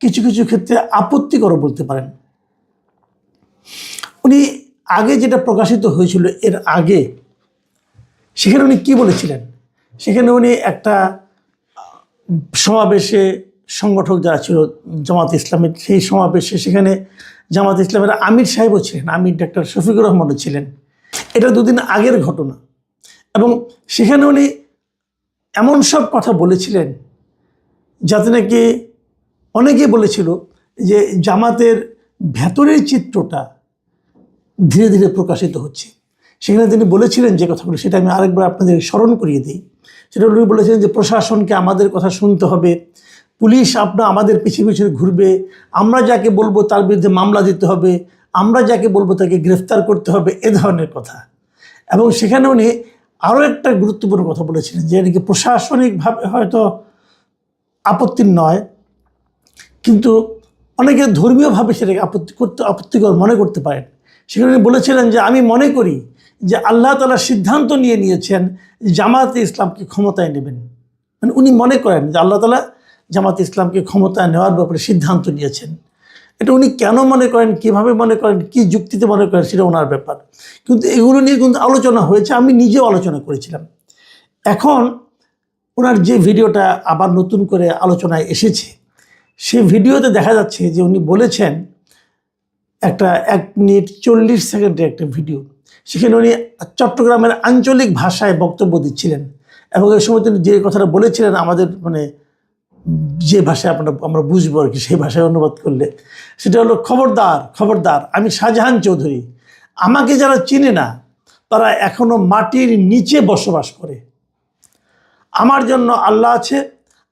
কিছু কিছু ক্ষেত্রে আপত্তিকরও বলতে পারেন। উনি আগে যেটা প্রকাশিত হয়েছিল এর আগে, সেখানে উনি কী বলেছিলেন? সেখানে উনি একটা সমাবেশে সংগঠক যারা ছিল জামাত ইসলামের, সেই সমাবেশে সেখানে জামাত ইসলামের আমির সাহেবও ছিলেন, আমির ডাক্তার শফিকুর রহমানও ছিলেন। এটা দুদিন আগের ঘটনা। এবং সেখানে উনি এমন সব কথা বলেছিলেন যাতে নাকি অনেকেই বলেছিল যে জামাতের ভেতরের চিত্রটা ধীরে ধীরে প্রকাশিত হচ্ছে। সেখানে তিনি বলেছিলেন যে কথাগুলো, সেটা আমি আরেকবার আপনাদের স্মরণ করিয়ে দিই। সেটা উনি বলেছিলেন যে প্রশাসনকে আমাদের কথা শুনতে হবে, পুলিশ আমাদের পিছিয়ে পিছিয়ে ঘুরবে, আমরা যাকে বলবো তার বিরুদ্ধে মামলা দিতে হবে, আমরা যাকে বলবো তাকে গ্রেফতার করতে হবে, এ ধরনের কথা। এবং সেখানে উনি আরও একটা গুরুত্বপূর্ণ কথা বলেছিলেন যে এদিকে প্রশাসনিকভাবে হয়তো আপত্তির নয়, কিন্তু অনেকে ধর্মীয়ভাবে সেটাকে আপত্তিকর মনে করতে পারেন। সেখানে উনি বলেছিলেন যে আমি মনে করি যে আল্লাহ তাআলা সিদ্ধান্ত নিয়েছেন জামাতে ইসলামকে ক্ষমতায় নেবেন। মানে উনি মনে করেন যে আল্লাহ তাআলা জামাতে ইসলামকে ক্ষমতায় নেওয়ার ব্যাপারে সিদ্ধান্ত নিয়েছেন। এটা উনি কেন মনে করেন, কীভাবে মনে করেন, কী যুক্তিতে মনে করেন, সেটা ওনার ব্যাপার। কিন্তু এগুলো নিয়ে কিন্তু আলোচনা হয়েছে, আমি নিজেও আলোচনা করেছিলাম। এখন ওনার যে ভিডিওটা আবার নতুন করে আলোচনায় এসেছে, সেই ভিডিওতে দেখা যাচ্ছে যে উনি বলেছেন, একটা 1 মিনিট 40 সেকেন্ডের একটা ভিডিও, সেখানে উনি চট্টগ্রামের আঞ্চলিক ভাষায় বক্তব্য দিচ্ছিলেন এবং এই সময় তিনি যে কথাটা বলেছিলেন আমাদের মানে যে ভাষায় আমরা বুঝবো আর কি, সেই ভাষায় অনুবাদ করলে সেটা হলো, খবরদার খবরদার, আমি শাহজাহান চৌধুরী, আমাকে যারা চিনে না তারা এখনো মাটির নিচে বসবাস করে। আমার জন্য আল্লাহ আছে,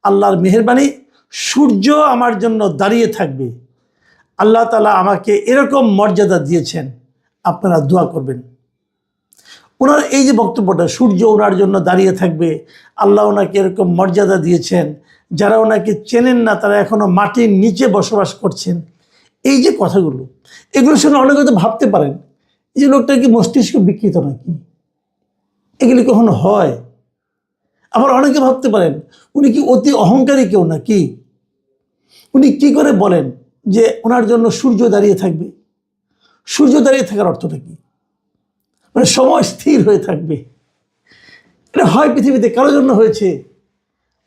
আল্লাহর মেহেরবানি, সূর্য আমার জন্য দাঁড়িয়ে থাকবে, আল্লাহ তাআলা আমাকে এরকম মর্যাদা দিয়েছেন, আপনারা দোয়া করবেন। ওনার এই যে বক্তব্যটা, সূর্য ওনার জন্য দাঁড়িয়ে থাকবে, আল্লাহ ওনাকে এরকম মর্যাদা দিয়েছেন, যারা ওনাকে চেনেন না তারা এখনও মাটির নিচে বসবাস করছেন, এই যে কথাগুলো, এগুলোর সঙ্গে অনেকে তো ভাবতে পারেন এই যে লোকটা কি মস্তিষ্ক বিকৃত নাকি, এগুলি কখনো হয়? আবার অনেকে ভাবতে পারেন উনি কি অতি অহংকারী কেউ নাকি? উনি কি করে বলেন যে ওনার জন্য সূর্য দাঁড়িয়ে থাকবে? সূর্য দাঁড়িয়ে থাকার অর্থটা কি? মানে সময় স্থির হয়ে থাকবে। এটা হয় পৃথিবীতে কারোর জন্য হয়েছে?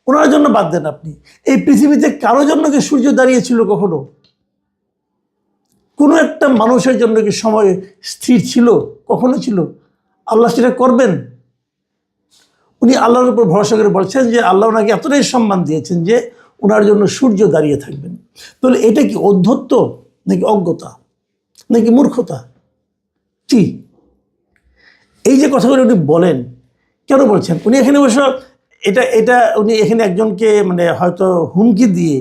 ওনার জন্য বাদ দেন আপনি, এই পৃথিবীতে কারোর জন্য কি সূর্য দাঁড়িয়েছিল কখনো? কোনো একটা মানুষের জন্য কি সময় স্থির ছিল? কখনো ছিল? আল্লাহ সেটা করবেন? উনি আল্লাহর উপর ভরসা করে বলছেন যে আল্লাহ ওনাকে এতটাই সম্মান দিয়েছেন যে ওনার জন্য সূর্য দাঁড়িয়ে থাকবেন। তাহলে এটা কি অধ্যত্ব নাকি অজ্ঞতা নাকি মূর্খতা? কি এই যে কথাগুলো উনি বলেন, কেন বলছেন? উনি এখানে অবশ্য এটা উনি এখানে একজনকে মানে হয়তো হুমকি দিয়ে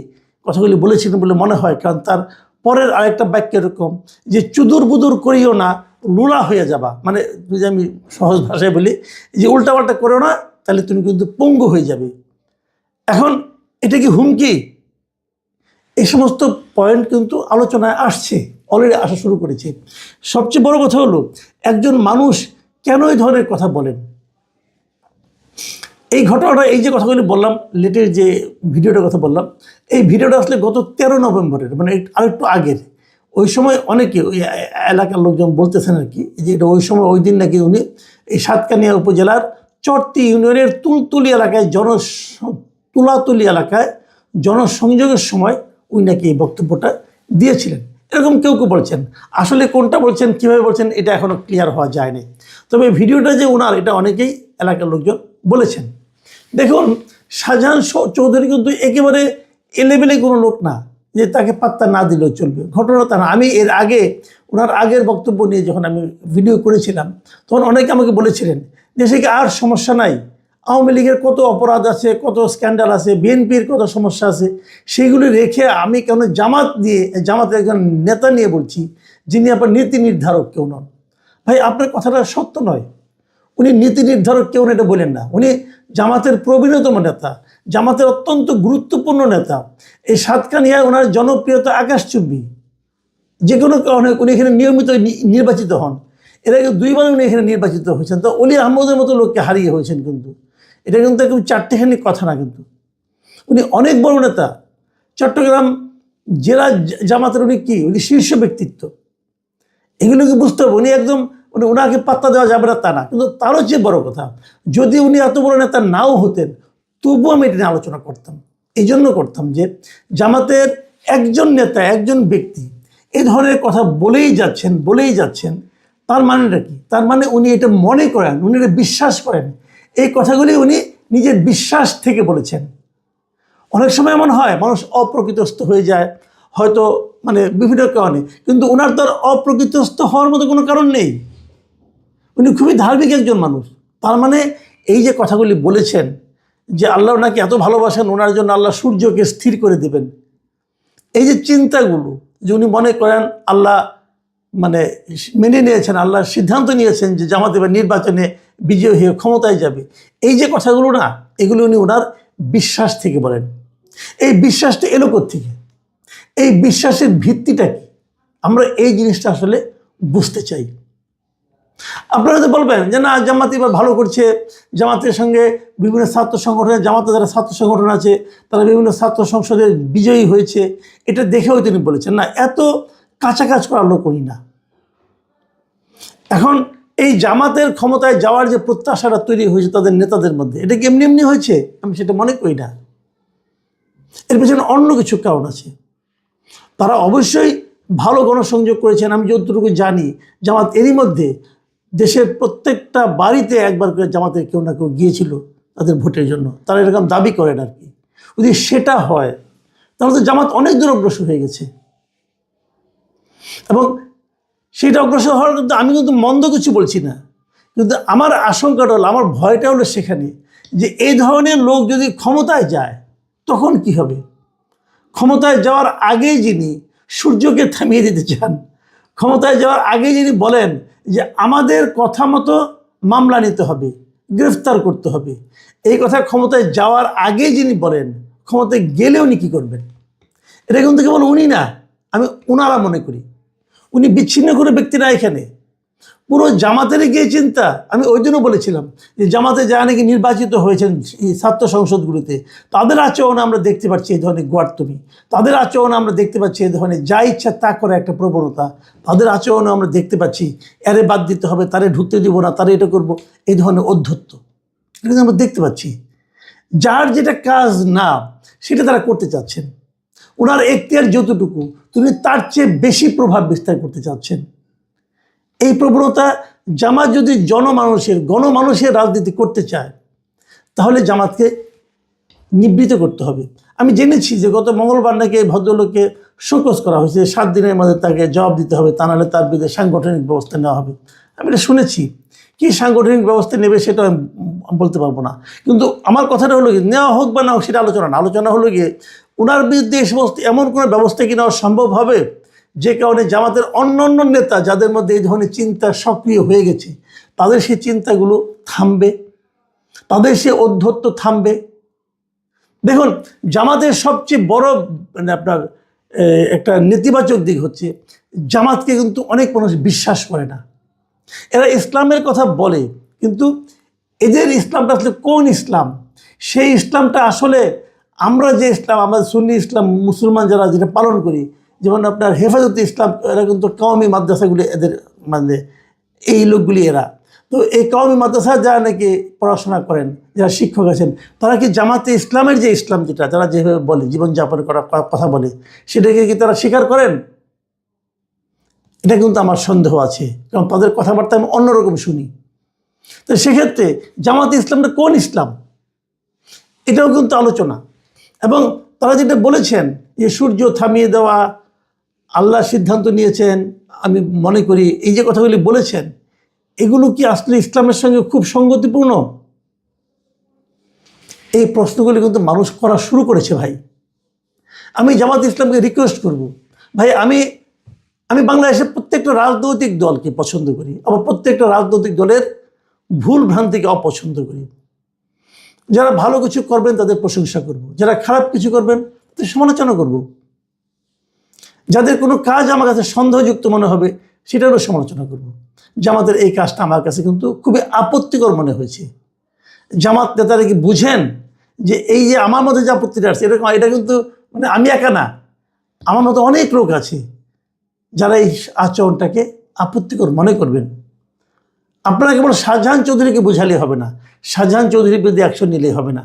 কথাগুলি বলেছিলেন বলে মনে হয়, কারণ তার পরের আরেকটা বাক্য এরকম যে চুদুর বুদুর করিও না, লুলা হয়ে যাবা, মানে যদি আমি সহজ ভাষায় বলি যে উল্টাপাল্টা করো না, তাহলে তুমি কিন্তু পঙ্গু হয়ে যাবে। এখন এটা কি হুমকি? এই সমস্ত পয়েন্ট কিন্তু আলোচনায় আসছে, অলরেডি আসা শুরু করেছে। সবচেয়ে বড় কথা হলো, একজন মানুষ কেন এই ধরনের কথা বলেন? এই ঘটনাটা, এই যে কথাগুলি বললাম, লেটের যে ভিডিওটার কথা বললাম, এই ভিডিওটা আসলে গত 13 নভেম্বরের, মানে আরেকটু আগের। ওই সময় অনেকে ওই এলাকার লোকজন বলতেছেন আর কি যে এটা ওই সময় ওই দিন নাকি উনি এই সাতকানিয়া উপজেলার চরতি ইউনিয়নের তুলতুলি এলাকায় তুলাতুলি এলাকায় জনসংযোগের সময় উনি নাকি এই বক্তব্যটা দিয়েছিলেন, এরকম কেউ কেউ বলছেন। আসলে কোনটা বলছেন, কীভাবে বলছেন, এটা এখনও ক্লিয়ার হওয়া যায়নি। তবে ভিডিওটা যে ওনার, এটা অনেকেই এলাকার লোকজন বলেছেন। দেখুন, শাহজাহান চৌধুরী কিন্তু একেবারে এলেবেলে কোনো লোক না যে তাকে পাত্তা না দিলেও চলবে, ঘটনা তা না। আমি এর আগে ওনার আগের বক্তব্য নিয়ে যখন আমি ভিডিও করেছিলাম, তখন অনেকে আমাকে বলেছিলেন দেশে কি আর সমস্যা নাই, আওয়ামী লীগের কত অপরাধ আছে, কত স্ক্যান্ডাল আছে, বিএনপির কত সমস্যা আছে, সেইগুলি রেখে আমি কেন জামাতের একজন নেতা নিয়ে বলছি যিনি আপনার নীতি নির্ধারক কেউ নন। ভাই, আপনার কথাটা সত্য নয়। উনি নীতি নির্ধারক কেউ এটা বলেন না, উনি জামাতের প্রবীণতম নেতা, জামাতের অত্যন্ত গুরুত্বপূর্ণ নেতা। এই সাতকানিয়ায় ওনার জনপ্রিয়তা আকাশচুম্বী। যে কোনো কারণে উনি এখানে নিয়মিত নির্বাচিত হন। এর আগে 2 বার উনি এখানে নির্বাচিত হয়েছেন, তো অলি আহমদের মতো লোককে হারিয়ে হয়েছেন। কিন্তু এটা কিন্তু একদম চারটেখানি কথা না, কিন্তু উনি অনেক বড় নেতা। চট্টগ্রাম জেলা জামাতের উনি শীর্ষ ব্যক্তিত্ব। এগুলোকে বুঝতে হবে। উনি একদম ওনাকে পাত্তা দেওয়া যাবে না তা না, কিন্তু তারও চেয়ে বড় কথা, যদি উনি এত বড় নেতা নাও হতেন তবুও আমি এটা নিয়ে আলোচনা করতাম। এই জন্য করতাম যে জামাতের একজন নেতা, একজন ব্যক্তি এই ধরনের কথা বলেই যাচ্ছেন, তার মানেটা কি? তার মানে উনি এটা মনে করেন, উনি এটা বিশ্বাস করেন, এই কথাগুলি উনি নিজের বিশ্বাস থেকে বলেছেন। অনেক সময় এমন হয় মানুষ অপ্রকৃতস্থ হয়ে যায় হয়তো, মানে বিভিন্ন কারণে, কিন্তু ওনার তো আর অপ্রকৃতস্থ হওয়ার মতো কোনো কারণ নেই। উনি খুবই ধার্মিক একজন মানুষ। তার মানে এই যে কথাগুলি বলেছেন যে আল্লাহ নাকি এত ভালোবাসেন, ওনার জন্য আল্লাহ সূর্যকে স্থির করে দেবেন, এই যে চিন্তাগুলো, যে উনি মনে করেন আল্লাহ মানে মেনে নিয়েছেন, আল্লাহ সিদ্ধান্ত নিয়েছেন যে জামাত এবার নির্বাচনে বিজয়ী হয়ে ক্ষমতায় যাবে, এই যে কথাগুলো না, এগুলো উনি ওনার বিশ্বাস থেকে বলেন। এই বিশ্বাসটা এলো কোত্থেকে, এই বিশ্বাসের ভিত্তিটা কি, আমরা এই জিনিসটা আসলে বুঝতে চাই। আপনারা তো বলবেন যে না, জামাত এবার ভালো করছে, জামাতের সঙ্গে বিভিন্ন ছাত্র সংগঠনের, জামাতে যারা ছাত্র সংগঠন আছে তারা বিভিন্ন ছাত্র সংসদে বিজয়ী হয়েছে, এটা দেখেও তিনি বলেছেন। না, এত কাঁচা কাজ করার লোক উনি না। এখন এই জামাতের ক্ষমতায় যাওয়ার যে প্রত্যাশাটা তৈরি হয়েছে তাদের নেতাদের মধ্যে, এটা কি এমনি এমনি হয়েছে? আমি সেটা মনে করি না। এর পেছনে অন্য কিছু কারণ আছে। তারা অবশ্যই ভালো গণসংযোগ করেছেন। আমি যতটুকু জানি, জামাত এরই মধ্যে দেশের প্রত্যেকটা বাড়িতে একবার করে জামাতের কেউ না কেউ গিয়েছিল তাদের ভোটের জন্য, তারা এরকম দাবি করেন আর কি। যদি সেটা হয় তাহলে তো জামাত অনেক দূর অগ্রসর হয়ে গেছে। এবং সেটা অগ্রসর হওয়ার কিন্তু আমি কিন্তু মন্দ কিছু বলছি না, কিন্তু আমার আশঙ্কাটা হলো, আমার ভয়টা হলো সেখানে যে এই ধরনের লোক যদি ক্ষমতায় যায় তখন কি হবে। ক্ষমতায় যাওয়ার আগেই যিনি সূর্যকে থামিয়ে দিতে চান, ক্ষমতায় যাওয়ার আগেই যিনি বলেন যে আমাদের কথা মতো মামলা নিতে হবে, গ্রেফতার করতে হবে, এই কথা ক্ষমতায় যাওয়ার আগেই যিনি বলেন, ক্ষমতায় গেলে উনি কী করবেন? এটা কিন্তু কেবল উনি না, আমি ওনারা মনে করি। উনি বিচ্ছিন্ন করে ব্যক্তিরা এখানে পুরো জামাতেরই গিয়ে চিন্তা। আমি ওই জন্য বলেছিলাম যে জামাতে যারা নাকি নির্বাচিত হয়েছেন এই ছাত্র সংসদগুলিতে, তাদের আচরণে আমরা দেখতে পাচ্ছি এই ধরনের গোয়ার্তমি, তাদের আচরণে আমরা দেখতে পাচ্ছি এই ধরনের যা ইচ্ছা তা করে একটা প্রবণতা, তাদের আচরণে আমরা দেখতে পাচ্ছি এরে বাদ দিতে হবে, তারে ঢুকতে দিব না, তারে এটা করব, এই ধরনের অধ্যত্ব এটা আমরা দেখতে পাচ্ছি। যার যেটা কাজ না সেটা তারা করতে চাচ্ছেন, ওনার এখতিয়ার যতটুকু তিনি তার চেয়ে বেশি প্রভাব বিস্তার করতে চাচ্ছেন। এই প্রবণতা জামাত যদি গণমানুষের রাজনীতি করতে চায় তাহলে জামাতকে নিবৃত করতে হবে। আমি জেনেছি যে গত মঙ্গলবার নাকি এই ভদ্রলোককে শোকজ করা হয়েছে, 7 দিনের মধ্যে তাকে জবাব দিতে হবে, তা নাহলে তার বিরুদ্ধে সাংগঠনিক ব্যবস্থা নেওয়া হবে। আমি এটা শুনেছি, কি সাংগঠনিক ব্যবস্থা নেবে সেটা আমি বলতে পারবো না, কিন্তু আমার কথাটা হলো কি, নেওয়া হোক বা না হোক সেটা আলোচনা হলো গিয়ে ওনার বিরুদ্ধে এই সমস্ত এমন কোনো ব্যবস্থা কি নেওয়া সম্ভব হবে যে কারণে জামাতের অন্য নেতা যাদের মধ্যে এই ধরনের চিন্তা সক্রিয় হয়ে গেছে তাদের সেই চিন্তাগুলো থামবে, তাদের সে অধ্যত্ব থামবে। দেখুন, জামাতের সবচেয়ে বড় মানে আপনার একটা নেতিবাচক দিক হচ্ছে জামাতকে কিন্তু অনেক মানুষ বিশ্বাস করে না। এরা ইসলামের কথা বলে, কিন্তু এদের ইসলামটা আসলে কোন ইসলাম? সেই ইসলামটা আসলে আমরা যে ইসলাম, আমরা সুন্নি ইসলাম মুসলমান যারা যেটা পালন করি, যেমন আপনার হেফাজতে ইসলাম, এরা কিন্তু কওমি মাদ্রাসাগুলি এদের মানে এই লোকগুলি এরা। তো এই কওমি মাদ্রাসা যারা নাকি পড়াশোনা করেন, যারা শিক্ষক আছেন, তারা কি জামাতে ইসলামের যে ইসলাম যেটা যারা যেভাবে বলে জীবনযাপন করার কথা বলে সেটাকে কি তারা স্বীকার করেন? এটা কিন্তু আমার সন্দেহ আছে, কারণ তাদের কথাবার্তা আমি অন্যরকম শুনি। তো সেক্ষেত্রে জামাতে ইসলামটা কোন ইসলাম এটাও কিন্তু আলোচনা। এবং তারা যেটা বলেছেন যে সূর্য থামিয়ে দেওয়া আল্লাহ সিদ্ধান্ত নিয়েছেন, আমি মনে করি এই যে কথাগুলি বলেছেন এগুলো কি আসলে ইসলামের সঙ্গে খুব সঙ্গতিপূর্ণ? এই প্রশ্নগুলি কিন্তু মানুষ করা শুরু করেছে। ভাই, আমি জামাত ইসলামকে রিকোয়েস্ট করব, ভাই আমি বাংলাদেশের প্রত্যেকটা রাজনৈতিক দলকে পছন্দ করি, আবার প্রত্যেকটা রাজনৈতিক দলের ভুল ভ্রান্তিকে অপছন্দ করি। যারা ভালো কিছু করবেন তাদের প্রশংসা করব, যারা খারাপ কিছু করবেন তাদের সমালোচনা করব, যাদের কোনো কাজ আমার কাছে সন্দেহযুক্ত মনে হবে সেটারও সমালোচনা করব। জামাতের এই কাজটা আমার কাছে কিন্তু খুবই আপত্তিকর মনে হয়েছে। জামাত নেতারা কি বুঝেন যে এই যে আমার মধ্যে যে আপত্তিটা আসছে এটা কিন্তু মানে আমি একা না, আমার মতো অনেক লোক আছে যারা এই আচরণটাকে আপত্তিকর মনে করবেন। আপনারা কেবল শাহজাহান চৌধুরীকে বোঝালে হবে না, শাহজাহান চৌধুরীর বিরুদ্ধে অ্যাকশন নিলেই হবে না।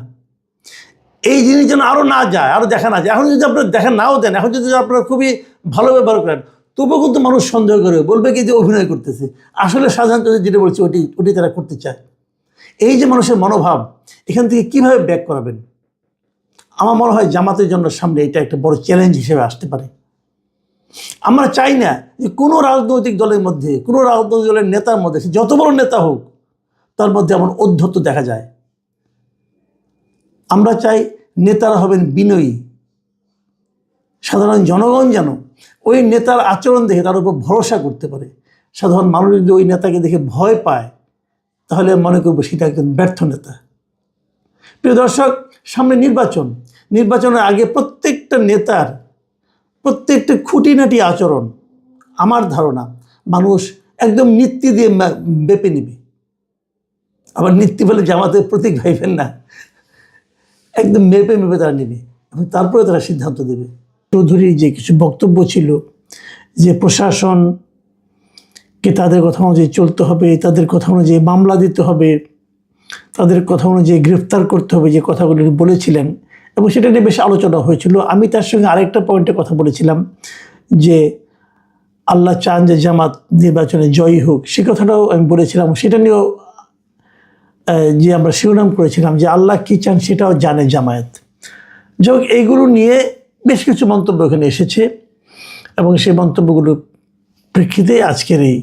এই জিনিস যেন আরও না যায়, আরও দেখা না যায়। এখন যদি আপনারা দেখা নাও দেন, এখন যদি আপনারা খুবই ভালো ব্যবহার করেন, তবুও কিন্তু মানুষ সন্দেহ করবে, বলবে কি যে অভিনয় করতেছে। আসলে শাহজাহান চৌধুরী যেটা বলছে ওটি তারা করতে চায়। এই যে মানুষের মনোভাব, এখান থেকে কীভাবে ব্যাক করাবেন? আমার মনে হয় জামাতের জন্য সামনে এটা একটা বড় চ্যালেঞ্জ হিসেবে আসতে পারে। আমরা চাই না যে কোনো রাজনৈতিক দলের মধ্যে, কোনো রাজনৈতিক দলের নেতার মধ্যে, সে যত বড় নেতা হোক, তার মধ্যে এমন ঔদ্ধত্য দেখা যায়। আমরা চাই নেতারা হবেন বিনয়ী, সাধারণ জনগণ যেন ওই নেতার আচরণ দেখে তার উপর ভরসা করতে পারে। সাধারণ মানুষ যদি ওই নেতাকে দেখে ভয় পায়, তাহলে মনে করবো সেটা একজন ব্যর্থ নেতা। প্রিয় দর্শক, সামনে নির্বাচনের আগে প্রত্যেকটা নেতার প্রত্যেকটা খুঁটিনাটি আচরণ আমার ধারণা মানুষ একদম নীতি দিয়ে মেপে নেবে। আবার নীতি বলে জামাতের প্রতীক ভাইবেন না, একদম মেপে তারা নেবে এবং তারপরে তারা সিদ্ধান্ত দেবে। চৌধুরীর যে কিছু বক্তব্য ছিল যে প্রশাসনকে তাদের কথা অনুযায়ী চলতে হবে, তাদের কথা অনুযায়ী মামলা দিতে হবে, তাদের কথা অনুযায়ী গ্রেফতার করতে হবে, যে কথাগুলি বলেছিলেন এবং সেটা নিয়ে বেশ আলোচনা হয়েছিল। আমি তার সঙ্গে আরেকটা পয়েন্টে কথা বলেছিলাম যে আল্লাহ চান যে জামাত নির্বাচনে জয়ী হোক, সে কথাটাও আমি বলেছিলাম। সেটা নিয়েও যে আমরা শিরোনাম করেছিলাম যে আল্লাহ কী চান সেটাও জানে জামায়াত। যাই হোক, এইগুলো নিয়ে বেশ কিছু মন্তব্য এখানে এসেছে এবং সেই মন্তব্যগুলোর প্রেক্ষিতে আজকের এই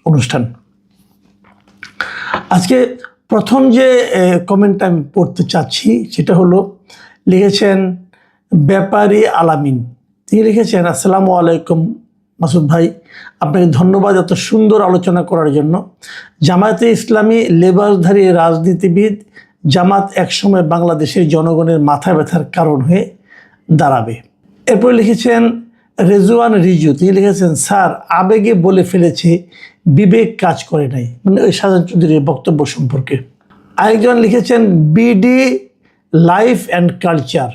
অনুষ্ঠান। আজকে প্রথম যে কমেন্টটা আমি পড়তে চাচ্ছি সেটা হলো, লিখেছেন ব্যাপারী আলামিন। তিনি লিখেছেন, আসসালামু আলাইকুম মাসুদ ভাই, আপনাকে ধন্যবাদ এত সুন্দর আলোচনা করার জন্য। জামায়াতে ইসলামী লেবাসধারী রাজনীতিবিদ, জামাত একসময় বাংলাদেশের জনগণের মাথা ব্যথার কারণ হয়ে দাঁড়াবে। এরপর লিখেছেন রেজওয়ান রিজু, তিনি লিখেছেন, স্যার আবেগে বলে ফেলেছে, বিবেক কাজ করে নাই, মানে ওই শাহজাহান চৌধুরীর বক্তব্য সম্পর্কে। আরেকজন লিখেছেন বিডি লাইফ অ্যান্ড কালচার,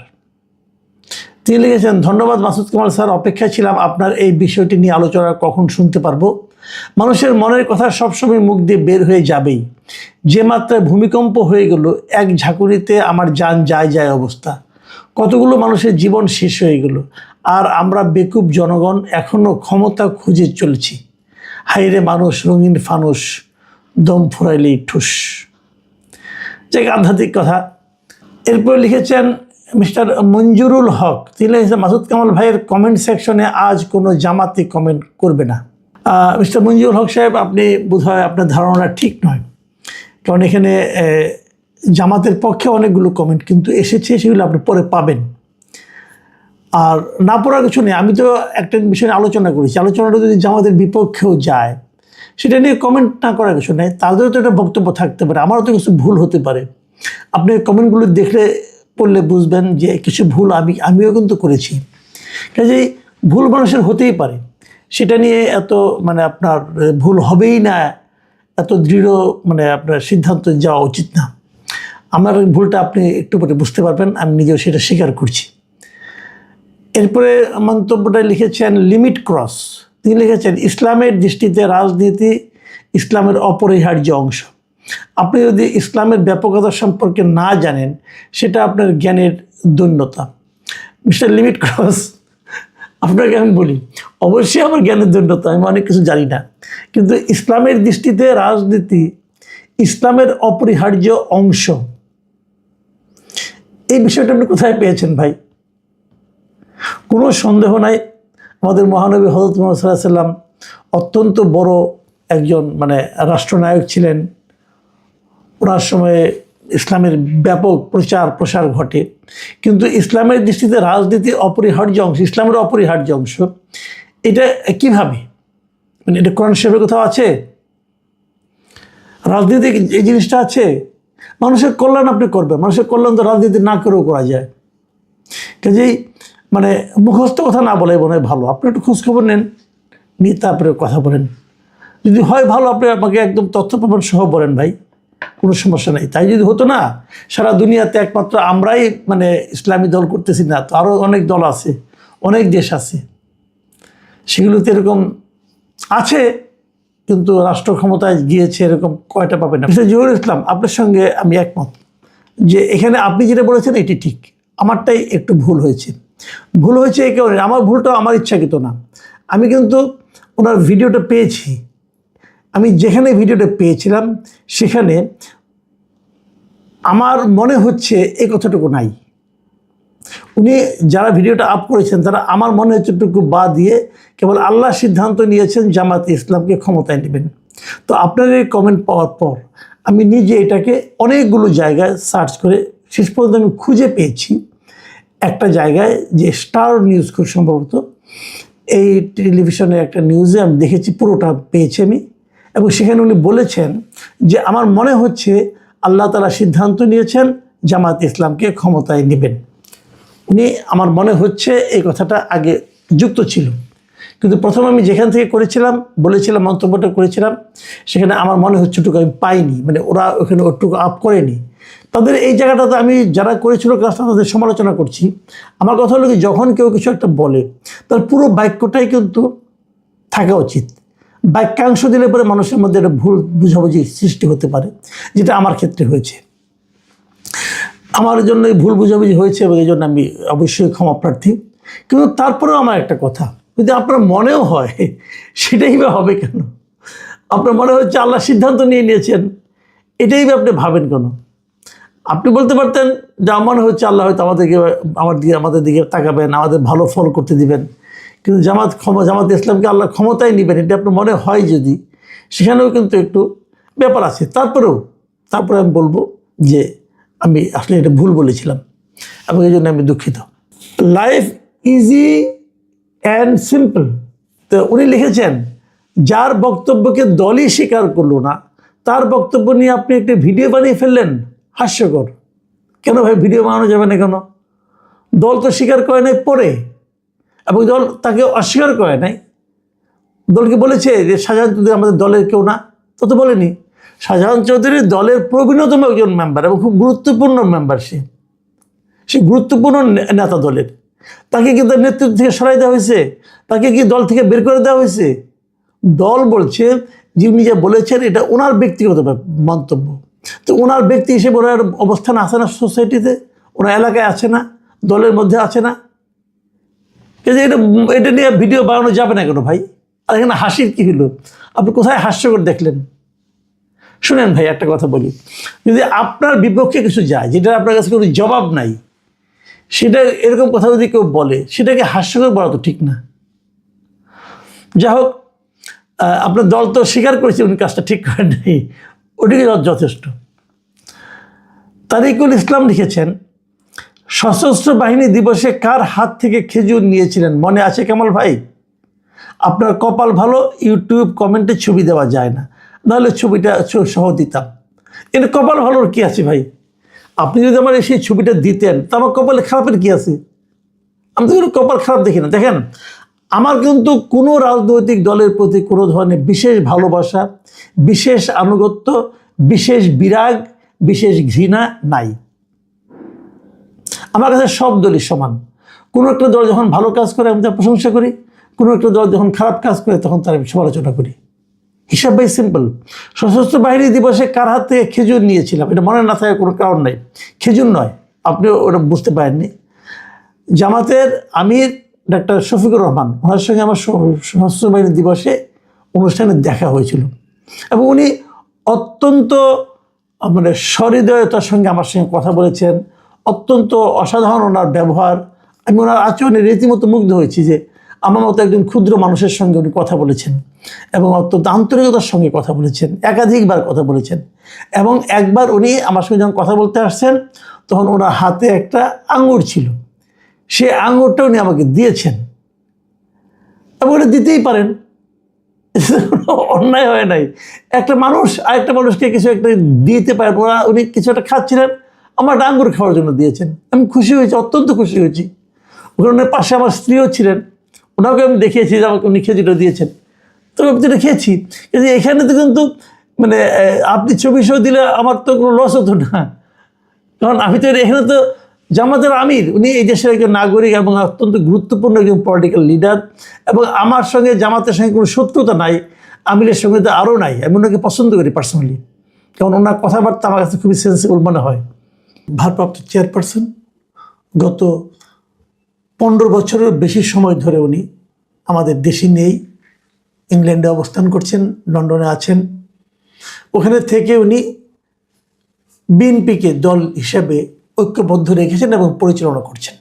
তিনি লিখেছেন, ধন্যবাদ মাসুদ কামাল স্যার, অপেক্ষায় ছিলাম আপনার এই বিষয়টি নিয়ে আলোচনা কখন শুনতে পারবো। মানুষের মনের কথা সবসময় মুখ দিয়ে বের হয়ে যাবেই। যে মাত্রায় ভূমিকম্প হয়ে গেল, এক ঝাঁকুনিতে আমার জান যায় অবস্থা, কতগুলো মানুষের জীবন শেষ হয়ে গেল, আর আমরা বেকুব জনগণ এখনও ক্ষমতা খুঁজে চলছি। হাইরে মানুষ রঙিন ফানুস, দম ফুরাইলেই ঠুস। যে আধ্যাত্মিক কথা। এরপর লিখেছেন মিস্টার মঞ্জুরুল হক, তিনি লিখেছেন, মাসুদ কামাল ভাইয়ের কমেন্ট সেকশনে আজ কোনো জামাতি কমেন্ট করবে না। মিস্টার মঞ্জুরুল হক সাহেব, আপনি বোধহয় আপনার ধারণা ঠিক নয়, কারণ এখানে জামাতের পক্ষে অনেকগুলো কমেন্ট কিন্তু এসেছে, সেগুলো আপনি পরে পাবেন। আর না পড়ার কিছু নেই, আমি তো একটা বিষয় নিয়ে আলোচনা করেছি, আলোচনাটা যদি জামাতের বিপক্ষেও যায় সেটা নিয়ে কমেন্ট না করার কিছু নেই, তাদেরও তো একটা বক্তব্য থাকতে পারে, আমারও তো কিছু ভুল হতে পারে। আপনি কমেন্টগুলো দেখলে পড়লে বুঝবেন যে কিছু ভুল আমিও কিন্তু করেছি। কাজেই ভুল মানুষের হতেই পারে, সেটা নিয়ে এত মানে আপনার ভুল হবেই না এত দৃঢ় মানে আপনার সিদ্ধান্ত যাওয়া উচিত না। আমার ভুলটা আপনি একটু পরে বুঝতে পারবেন, আমি নিজেও সেটা স্বীকার করছি। এরপরে মন্তব্যটা লিখেছেন লিমিট ক্রস, তিনি লিখেছেন, ইসলামের দৃষ্টিতে রাজনীতি ইসলামের অপরিহার্য অংশ। আপনি যদি ইসলামের ব্যাপকতা সম্পর্কে না জানেন, সেটা আপনার জ্ঞানের দৈন্যতা। মিস্টার লিমিট ক্রস, আপনাকে আমি বলি, অবশ্যই আমার জ্ঞানের দৈন্যতা, আমি অনেক কিছু জানি না, কিন্তু ইসলামের দৃষ্টিতে রাজনীতি ইসলামের অপরিহার্য অংশ, এই বিষয়টা আপনি কোথায় পেয়েছেন ভাই? কোনো সন্দেহ নাই, আমাদের মহানবী হযরত মুহাম্মদ সাল্লাল্লাহু আলাইহি ওয়াসাল্লাম অত্যন্ত বড় একজন মানে রাষ্ট্রনায়ক ছিলেন। ওনার সময়ে ইসলামের ব্যাপক প্রচার প্রসার ঘটে, কিন্তু ইসলামের দৃষ্টিতে রাজনীতি অপরিহার্য অংশ, ইসলামের অপরিহার্য অংশ, এটা কিভাবে? মানে এটা কোরআন শরীফে কোথাও আছে? রাজনীতি এই জিনিসটা আছে? মানুষের কল্যাণ আপনি করবেন, মানুষের কল্যাণ তো রাজনীতি না করেও করা যায়। কাজেই মানে মুখস্থ কথা না বলে মনে হয় ভালো, আপনি একটু খোঁজখবর নেন, নিয়ে তারপরে কথা বলেন। যদি হয় ভালো, আপনি আমাকে একদম তথ্য প্রমাণ সহ বলেন ভাই, কোনো সমস্যা নেই। তাই যদি হতো না, সারা দুনিয়াতে একমাত্র আমরাই মানে ইসলামী দল করতেছি না, তো আরও অনেক দল আছে, অনেক দেশ আছে, সেগুলোতে এরকম আছে, কিন্তু রাষ্ট্র ক্ষমতায় গিয়েছে এরকম কয়টা পাবে না। জহুরুল ইসলাম, আপনার সঙ্গে আমি একমত যে এখানে আপনি যেটা বলেছেন এটি ঠিক, আমারটাই একটু ভুল হয়েছে। ভুল হয়েছে এই কারণে, আমার ভুলটা আমার ইচ্ছাকৃত না। আমি কিন্তু ওনার ভিডিওটা পেয়েছি, আমি যেখানে ভিডিওটা পেয়েছিলাম সেখানে আমার মনে হচ্ছে এই কথাটুকু নাই। উনি যারা ভিডিওটা আপ করেছেন তারা আমার মনে হচ্ছে একটু বাদ দিয়ে কেবল আল্লাহ সিদ্ধান্ত নিয়েছেন জামাতে ইসলামকে ক্ষমতায় নেবেন। তো আপনার এই কমেন্ট পাওয়ার পর আমি নিজে এটাকে অনেকগুলো জায়গায় সার্চ করে শেষ পর্যন্ত আমি খুঁজে পেয়েছি একটা জায়গায়, যে স্টার নিউজ খুব সম্ভবত, এই টেলিভিশনের একটা নিউজে আমি দেখেছি, পুরোটা পেয়েছি আমি। এবং সেখানে উনি বলেছেন যে আমার মনে হচ্ছে আল্লাহ তাআলা সিদ্ধান্ত নিয়েছেন জামাতে ইসলামকে ক্ষমতায় নেবেন। উনি আমার মনে হচ্ছে এই কথাটা আগে যুক্ত ছিল, কিন্তু প্রথম আমি যেখান থেকে করেছিলাম বলেছিলাম মন্তব্যটা করেছিলাম সেখানে আমার মনে হচ্ছে ওটুকু আমি পাইনি, মানে ওরা ওখানে ওটুকু আপ করেনি। তাদের এই জায়গাটাতে আমি যারা করেছিল কাজটা তাদের সমালোচনা করছি। আমার কথা হলো কি, যখন কেউ কিছু একটা বলে তার পুরো বাক্যটাই কিন্তু থাকা উচিত। বাক্যাংশ দিলে পরে মানুষের মধ্যে একটা ভুল বুঝাবুঝি সৃষ্টি হতে পারে, যেটা আমার ক্ষেত্রে হয়েছে। আমার জন্য ভুল বুঝাবুঝি হয়েছে এবং এই জন্য আমি অবশ্যই ক্ষমা প্রার্থী। কিন্তু তারপরেও আমার একটা কথা, যদি আপনার মনেও হয় সেটাই বা হবে কেন? আপনার মনে হচ্ছে আল্লাহ সিদ্ধান্ত নিয়েছেন, এটাই বা আপনি ভাবেন কেন? আপনি বলতে পারতেন যে আমার মনে হচ্ছে আল্লাহ হয়তো আমাদের দিকে তাকাবেন, আমাদের ভালো ফল করতে দিবেন। কিন্তু জামাত ইসলামকে আল্লাহ ক্ষমতায় নেবেন, এটা আপনার মনে হয় যদি, সেখানেও কিন্তু একটু ব্যাপার আছে। তারপরে আমি বলবো যে আমি আসলে এটা ভুল বলেছিলাম এবং এই জন্য আমি দুঃখিত। Life easy and simple. তো উনি লিখেছেন, যার বক্তব্যকে দলই স্বীকার করলো না তার বক্তব্য নিয়ে আপনি একটি ভিডিও বানিয়ে ফেললেন, হাস্যকর। কেন ভাই ভিডিও বানানো যাবে না কেন? দল তো স্বীকার করে নাই পরে, এবং দল তাকে অস্বীকার করে নাই। দলকে বলেছে যে শাহজাহান চৌধুরী আমাদের দলের কেউ না, তো বলেনি। শাহজাহান চৌধুরী দলের প্রবীণতম একজন মেম্বার এবং খুব গুরুত্বপূর্ণ মেম্বার। সে গুরুত্বপূর্ণ নেতা দলের। তাকে কি তার নেতৃত্ব থেকে সরাই দেওয়া হয়েছে? তাকে কি দল থেকে বের করে দেওয়া হয়েছে? দল বলছে যে উনি যা বলেছেন এটা ওনার ব্যক্তিগত মন্তব্য। তো ওনার ব্যক্তি হিসেবে ওনার অবস্থান আছে না সোসাইটিতে, ওনার এলাকায় আছে না, দলের মধ্যে আছে না? কিন্তু এটা নিয়ে ভিডিও বানানো যাবে না কেন ভাই? আর এখানে হাসির কী হলো? আপনি কোথায় হাস্যকর দেখলেন? শুনেন ভাই, একটা কথা বলি, যদি আপনার বিপক্ষে কিছু যায় যেটা আপনার কাছে কোনো জবাব নাই, সেটা এরকম কথা যদি কেউ বলে সেটাকে হাস্যকর বলা তো ঠিক না। যা হোক, আপনার দল তো স্বীকার করেছে উনি কাজটা ঠিক করেন নাই, ওটিকে যথেষ্ট। তারিকুল ইসলাম লিখেছেন, সশস্ত্র বাহিনী দিবসে কার হাত থেকে খেজুর নিয়েছিলেন মনে আছে কামাল ভাই? আপনার কপাল ভালো, ইউটিউব কমেন্টে ছবি দেওয়া যায় না, নাহলে ছবিটা সহ দিতাম। এটা কপাল ভালোর কী আছে ভাই? আপনি যদি আমার সেই ছবিটা দিতেন তা আমার কপালে খারাপের কী আছে? আমি তো কোনো কপাল খারাপ দেখি না। দেখেন, আমার কিন্তু কোনো রাজনৈতিক দলের প্রতি কোনো ধরনের বিশেষ ভালোবাসা, বিশেষ আনুগত্য, বিশেষ বিরাগ, বিশেষ ঘৃণা নাই। আমার কাছে সব দলই সমান। কোনো একটা দল যখন ভালো কাজ করে আমি তার প্রশংসা করি, কোনো একটা দল যখন খারাপ কাজ করে তখন তার আমি সমালোচনা করি। হিসাব ভাই সিম্পল। সশস্ত্র বাহিনী দিবসে কার হাত থেকে খেজুর নিয়েছিলাম এটা মনে না থাকার কোনো কারণ নেই। খেজুর নয়, আপনি ওটা বুঝতে পারেননি। জামাতের আমির ডাক্তার শফিকুর রহমান, ওনার সঙ্গে আমার সশস্ত্র বাহিনী দিবসে অনুষ্ঠানে দেখা হয়েছিল এবং উনি অত্যন্ত মানে সহৃদয়তার সঙ্গে আমার সঙ্গে কথা বলেছেন। অত্যন্ত অসাধারণ ওনার ব্যবহার। আমি ওনার আচরণে রীতিমতো মুগ্ধ হয়েছি যে আমার মতো একজন ক্ষুদ্র মানুষের সঙ্গে উনি কথা বলেছেন এবং অত্যন্ত আন্তরিকতার সঙ্গে কথা বলেছেন, একাধিকবার কথা বলেছেন। এবং একবার উনি আমার সঙ্গে যখন কথা বলতে আসছেন তখন ওনার হাতে একটা আঙুর ছিল, সে আঙুরটা উনি আমাকে দিয়েছেন এবং ওটা দিতেই পারেন, অন্যায় হয় নাই। একটা মানুষ আরেকটা মানুষকে কিছু একটা দিতে পারে, উনি কিছু একটা খাচ্ছিলেন, আমার একটা আঙ্গুর খাওয়ার জন্য দিয়েছেন। আমি খুশি হয়েছি, অত্যন্ত খুশি হয়েছি। ওখানে পাশে আমার স্ত্রীও ছিলেন, ওনাকে আমি দেখিয়েছি যে আমাকে উনি খেজুরটা দিয়েছেন, তো আমি তো খেয়েছি। কিন্তু এখানে তো কিন্তু মানে আপনি ছবি দিলে আমার তো কোনো লস হতো না, কারণ আমি তো এখানে তো জামাতের আমির, উনি এই দেশের একজন নাগরিক এবং অত্যন্ত গুরুত্বপূর্ণ একজন পলিটিক্যাল লিডার, এবং আমার সঙ্গে জামাতের সঙ্গে কোনো শত্রুতা নাই, আমিরের সঙ্গে তো আরও নাই। আমি ওনাকে পছন্দ করি পার্সোনালি, কারণ ওনার কথাবার্তা আমার কাছে খুবই সেন্সিবল মনে হয়। ভারপ্রাপ্ত চেয়ারপারসন, গত 15 বছরের বেশি সময় ধরে উনি আমাদের দেশে নেই, ইংল্যান্ডে অবস্থান করছেন, লন্ডনে আছেন। ওখানে থেকে উনি বিএনপিকে দল হিসাবে ঐক্যবদ্ধ রেখেছেন এবং পরিচালনা করছেন।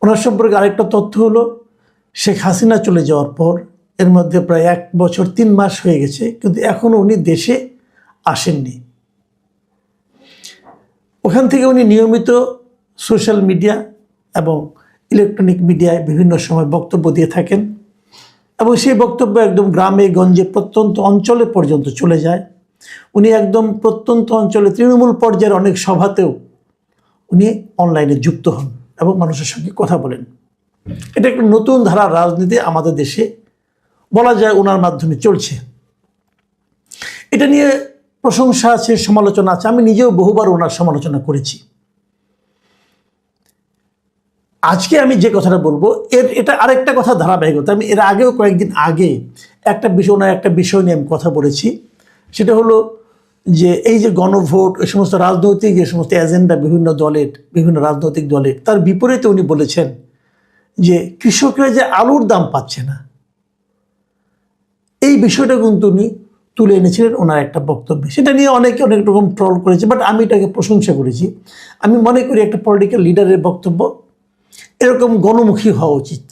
ওনার সম্পর্কে আরেকটা তথ্য হলো, শেখ হাসিনা চলে যাওয়ার পর এর মধ্যে প্রায় 1 বছর 3 মাস হয়ে গেছে, কিন্তু এখনও উনি দেশে আসেননি। ওখান থেকে উনি নিয়মিত সোশ্যাল মিডিয়া এবং ইলেকট্রনিক মিডিয়ায় বিভিন্ন সময় বক্তব্য দিয়ে থাকেন এবং সেই বক্তব্য একদম গ্রামে গঞ্জে প্রত্যন্ত অঞ্চলে পর্যন্ত চলে যায়। উনি একদম প্রত্যন্ত অঞ্চলে তৃণমূল পর্যায়ের অনেক সভাতেও উনি অনলাইনে যুক্ত হন এবং মানুষের সঙ্গে কথা বলেন। এটা একটা নতুন ধারার রাজনীতি আমাদের দেশে বলা যায় ওনার মাধ্যমে চলছে। এটা নিয়ে প্রশংসা আছে, সমালোচনা আছে। আমি নিজেও বহুবার ওনার সমালোচনা করেছি। আজকে আমি যে কথাটা বলবো এটা আরেকটা কথা ধারাবাহিকতা। আমি এর আগেও কয়েকদিন আগে একটা বিষয় নিয়ে আমি কথা বলেছি। সেটা হলো যে এই যে গণভোট, এই সমস্ত রাজনৈতিক যে সমস্ত এজেন্ডা বিভিন্ন দলের, বিভিন্ন রাজনৈতিক দলের, তার বিপরীতে উনি বলেছেন যে কৃষকরা যে আলুর দাম পাচ্ছে না, এই বিষয়টা কিন্তু উনি তুলে এনেছিলেন ওনার একটা বক্তব্যে। সেটা নিয়ে অনেকে অনেক রকম ট্রল করেছে, বাট আমি এটাকে প্রশংসা করেছি। আমি মনে করি একটা পলিটিক্যাল লিডারের বক্তব্য এরকম গণমুখী হওয়া উচিত।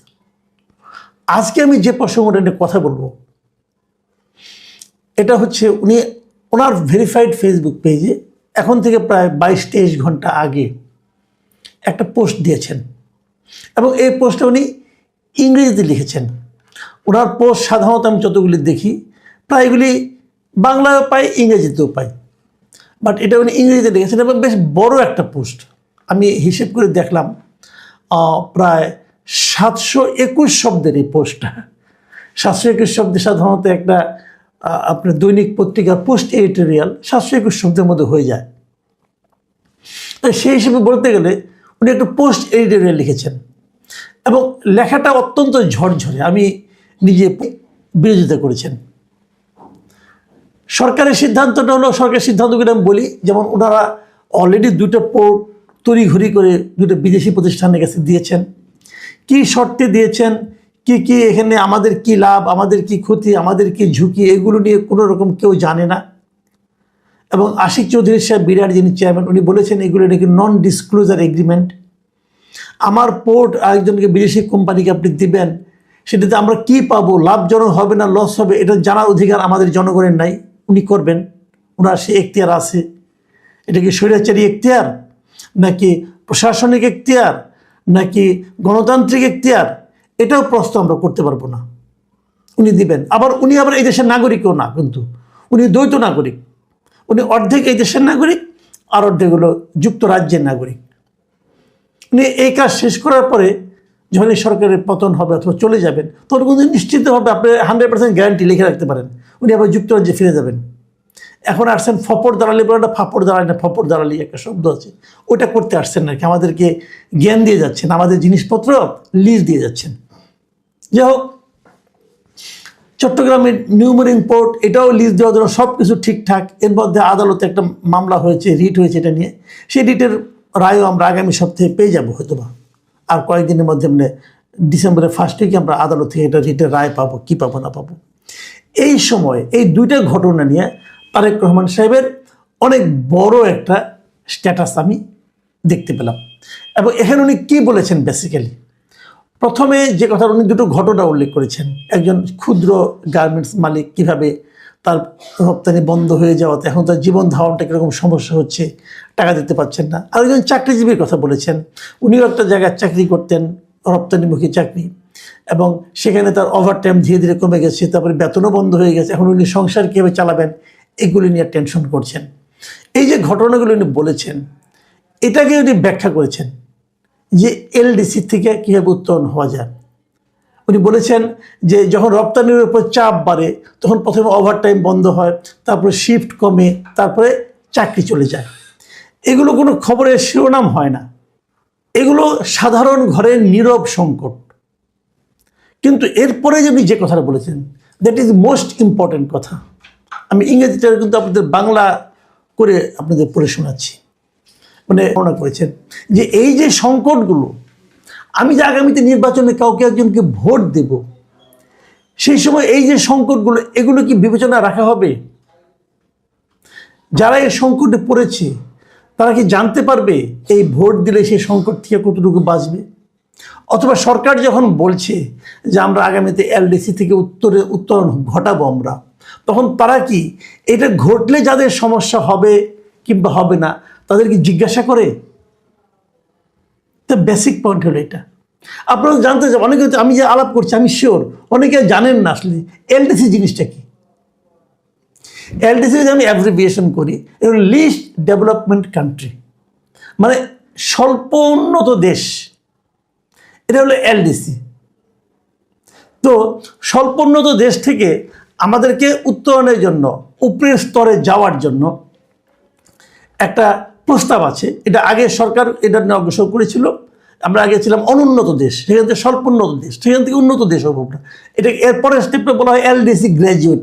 আজকে আমি যে প্রসঙ্গটা নিয়ে কথা বলবো এটা হচ্ছে উনি ওনার ভেরিফাইড ফেসবুক পেজে এখন থেকে প্রায় 22-23 ঘন্টা আগে একটা পোস্ট দিয়েছেন এবং এই পোস্টটা উনি ইংরেজিতে লিখেছেন। ওনার পোস্ট সাধারণত আমি যতগুলি দেখি প্রায়গুলি বাংলায় পাই, ইংরেজিতেও পাই, বাট এটা উনি ইংরেজিতে লিখেছেন এবং বেশ বড় একটা পোস্ট। আমি হিসেব করে দেখলাম প্রায় 721 শব্দের এই পোস্টটা। 721 শব্দে সাধারণত একটা আপনার দৈনিক পত্রিকার পোস্ট এডিটোরিয়াল 721 শব্দের মধ্যে হয়ে যায়। তো সেই হিসেবে বলতে গেলে উনি একটা পোস্ট এডিটোরিয়াল লিখেছেন এবং লেখাটা অত্যন্ত ঝরঝরে। আমি নিজে বিরোধিতা করেছেন। সরকারের সিদ্ধান্তটা হলো, সরকারের সিদ্ধান্তগুলো আমি বলি, যেমন ওনারা অলরেডি 2টা পোর্ট তড়িঘড়ি করে 2টা বিদেশি প্রতিষ্ঠানের কাছে দিয়েছেন। কি শর্তে দিয়েছেন, কি এখানে আমাদের কি লাভ, আমাদের কি ক্ষতি, আমাদের কি ঝুঁকি, এগুলো নিয়ে কোনো রকম কেউ জানে না। এবং আশিক চৌধুরী সাহেব বিরাট, যিনি চেয়ারম্যান, উনি বলেছেন এগুলো নাকি নন ডিসক্লোজার এগ্রিমেন্ট। আমার পোর্ট আরেকজনকে বিদেশি কোম্পানিকে আপনি দিবেন, সেটাতে আমরা কি পাবো, লাভজনক হবে না লস হবে, এটা জানার অধিকার আমাদের জনগণের নাই। উনি করবেন, ওনার সে এখতিয়ার আছে। এটা কি স্বৈরাচারী এখতিয়ার, নাকি প্রশাসনিক এখতিয়ার, নাকি গণতান্ত্রিক এখতিয়ার, এটাও প্রশ্ন আমরা করতে পারবো না। উনি দিবেন। উনি আবার এই দেশের নাগরিকও না, কিন্তু উনি দ্বৈত নাগরিক। উনি অর্ধেক এই দেশের নাগরিক আর অর্ধেক হলো যুক্তরাজ্যের নাগরিক। উনি এই কাজ শেষ করার পরে যখন এই সরকারের পতন হবে অথবা চলে যাবেন, তখন কিন্তু নিশ্চিতভাবে আপনি 100% গ্যারান্টি লিখে রাখতে পারেন উনি আবার যুক্তরাজ্যে ফিরে যাবেন। এখন আসছেন ফপড় দালালি বলে, একটা ফাপড় দালালি না, ফপড় দালালি একটা শব্দ আছে, ওটা করতে আসছেন নাকি, আমাদেরকে জ্ঞান দিয়ে যাচ্ছেন, আমাদের জিনিসপত্র লিজ দিয়ে যাচ্ছেন। যাই হোক, চট্টগ্রামের নিউ মেরিন পোর্ট, এটাও লিজ দেওয়ার জন্য সব কিছু ঠিকঠাক। এর মধ্যে আদালতে একটা মামলা হয়েছে, রিট হয়েছে, এটা নিয়ে সেই রিটের রায়ও আমরা আগামী সপ্তাহে পেয়ে যাবো হয়তো বা। আর কয়েকদিনের মধ্যে মানে ডিসেম্বরের 1st উইকে আমরা আদালত থেকে এটা রিটের রায় পাবো, কি পাবো না পাবো। এই সময় এই 2টা ঘটনা নিয়ে তারেক রহমান সাহেবের অনেক বড় একটা স্ট্যাটাস আমি দেখতে পেলাম। এবং এখানে উনি কী বলেছেন, বেসিক্যালি প্রথমে যে কথা, উনি 2টো ঘটনা উল্লেখ করেছেন। একজন ক্ষুদ্র গার্মেন্টস মালিক, কিভাবে তার রপ্তানি বন্ধ হয়ে যাওয়াতে এখন তার জীবন ধারণটা কীরকম সমস্যা হচ্ছে, টাকা দিতে পারছেন না। আর একজন চাকরিজীবীর কথা বলেছেন, উনিও একটা জায়গায় চাকরি করতেন, রপ্তানিমুখী চাকরি, এবং সেখানে তার ওভারটাইম ধীরে ধীরে কমে গেছে, তারপরে বেতনও বন্ধ হয়ে গেছে। এখন উনি সংসার কীভাবে চালাবেন এগুলি নিয়ে টেনশন করছেন। এই যে ঘটনাগুলো উনি বলেছেন, এটাকে উনি ব্যাখ্যা করেছেন যে এলডিসি থেকে কীভাবে উত্তরণ হওয়া যায়। উনি বলেছেন যে যখন রপ্তানির উপর চাপ বাড়ে তখন প্রথমে ওভারটাইম বন্ধ হয়, তারপরে শিফট কমে, তারপরে চাকরি চলে যায়। এগুলো কোনো খবরের শিরোনাম হয় না, এগুলো সাধারণ ঘরের নীরব সংকট। কিন্তু এরপরে যে উনি যে কথাটা বলেছেন, দ্যাট ইজ মোস্ট ইম্পর্টেন্ট কথা। আমি ইংরেজিটা কিন্তু আপনাদের বাংলা করে আপনাদের পড়ে শোনাচ্ছি। মানে বর্ণনা করেছেন যে এই যে সংকটগুলো, আমি যে আগামীতে নির্বাচনে কাউকে একজনকে ভোট দেব, সেই সময় এই যে সংকটগুলো, এগুলো কি বিবেচনা রাখা হবে? যারা এই সংকটে পড়েছে তারা কি জানতে পারবে এই ভোট দিলে সেই সংকট থেকে কতটুকু বাঁচবে? অথবা সরকার যখন বলছে যে আমরা আগামীতে এলডিসি থেকে উত্তরণ ঘটাবো আমরা, তখন তারা কি এটা ঘটলে যাদের সমস্যা হবে কিংবা হবে না তাদেরকে জিজ্ঞাসা করে? তো বেসিক পয়েন্ট হলো এটা। আপনারা জানতে চান, অনেকে, আমি যে আলাপ করছি আমি শিওর অনেকে জানেন না আসলে এলডিসি জিনিসটা কি। এলডিসি যদি আমি অ্যাব্রিভিয়েশন করি, এটা লিস্ট ডেভেলপমেন্ট কান্ট্রি, মানে স্বল্প উন্নত দেশ, এটা হলো এলডিসি। তো স্বল্প উন্নত দেশ থেকে আমাদেরকে উত্তরণের জন্য, উপরের স্তরে যাওয়ার জন্য একটা প্রস্তাব আছে। এটা আগে সরকার এটা নিয়ে অগ্রসর করেছিল। আমরা আগে ছিলাম অনুন্নত দেশ, সেখান থেকে স্বল্প উন্নত দেশ, সেখান থেকে উন্নত দেশ হবো আমরা। এটা এরপরের স্টেপটা বলা হয় এলডিসি গ্র্যাজুয়েট।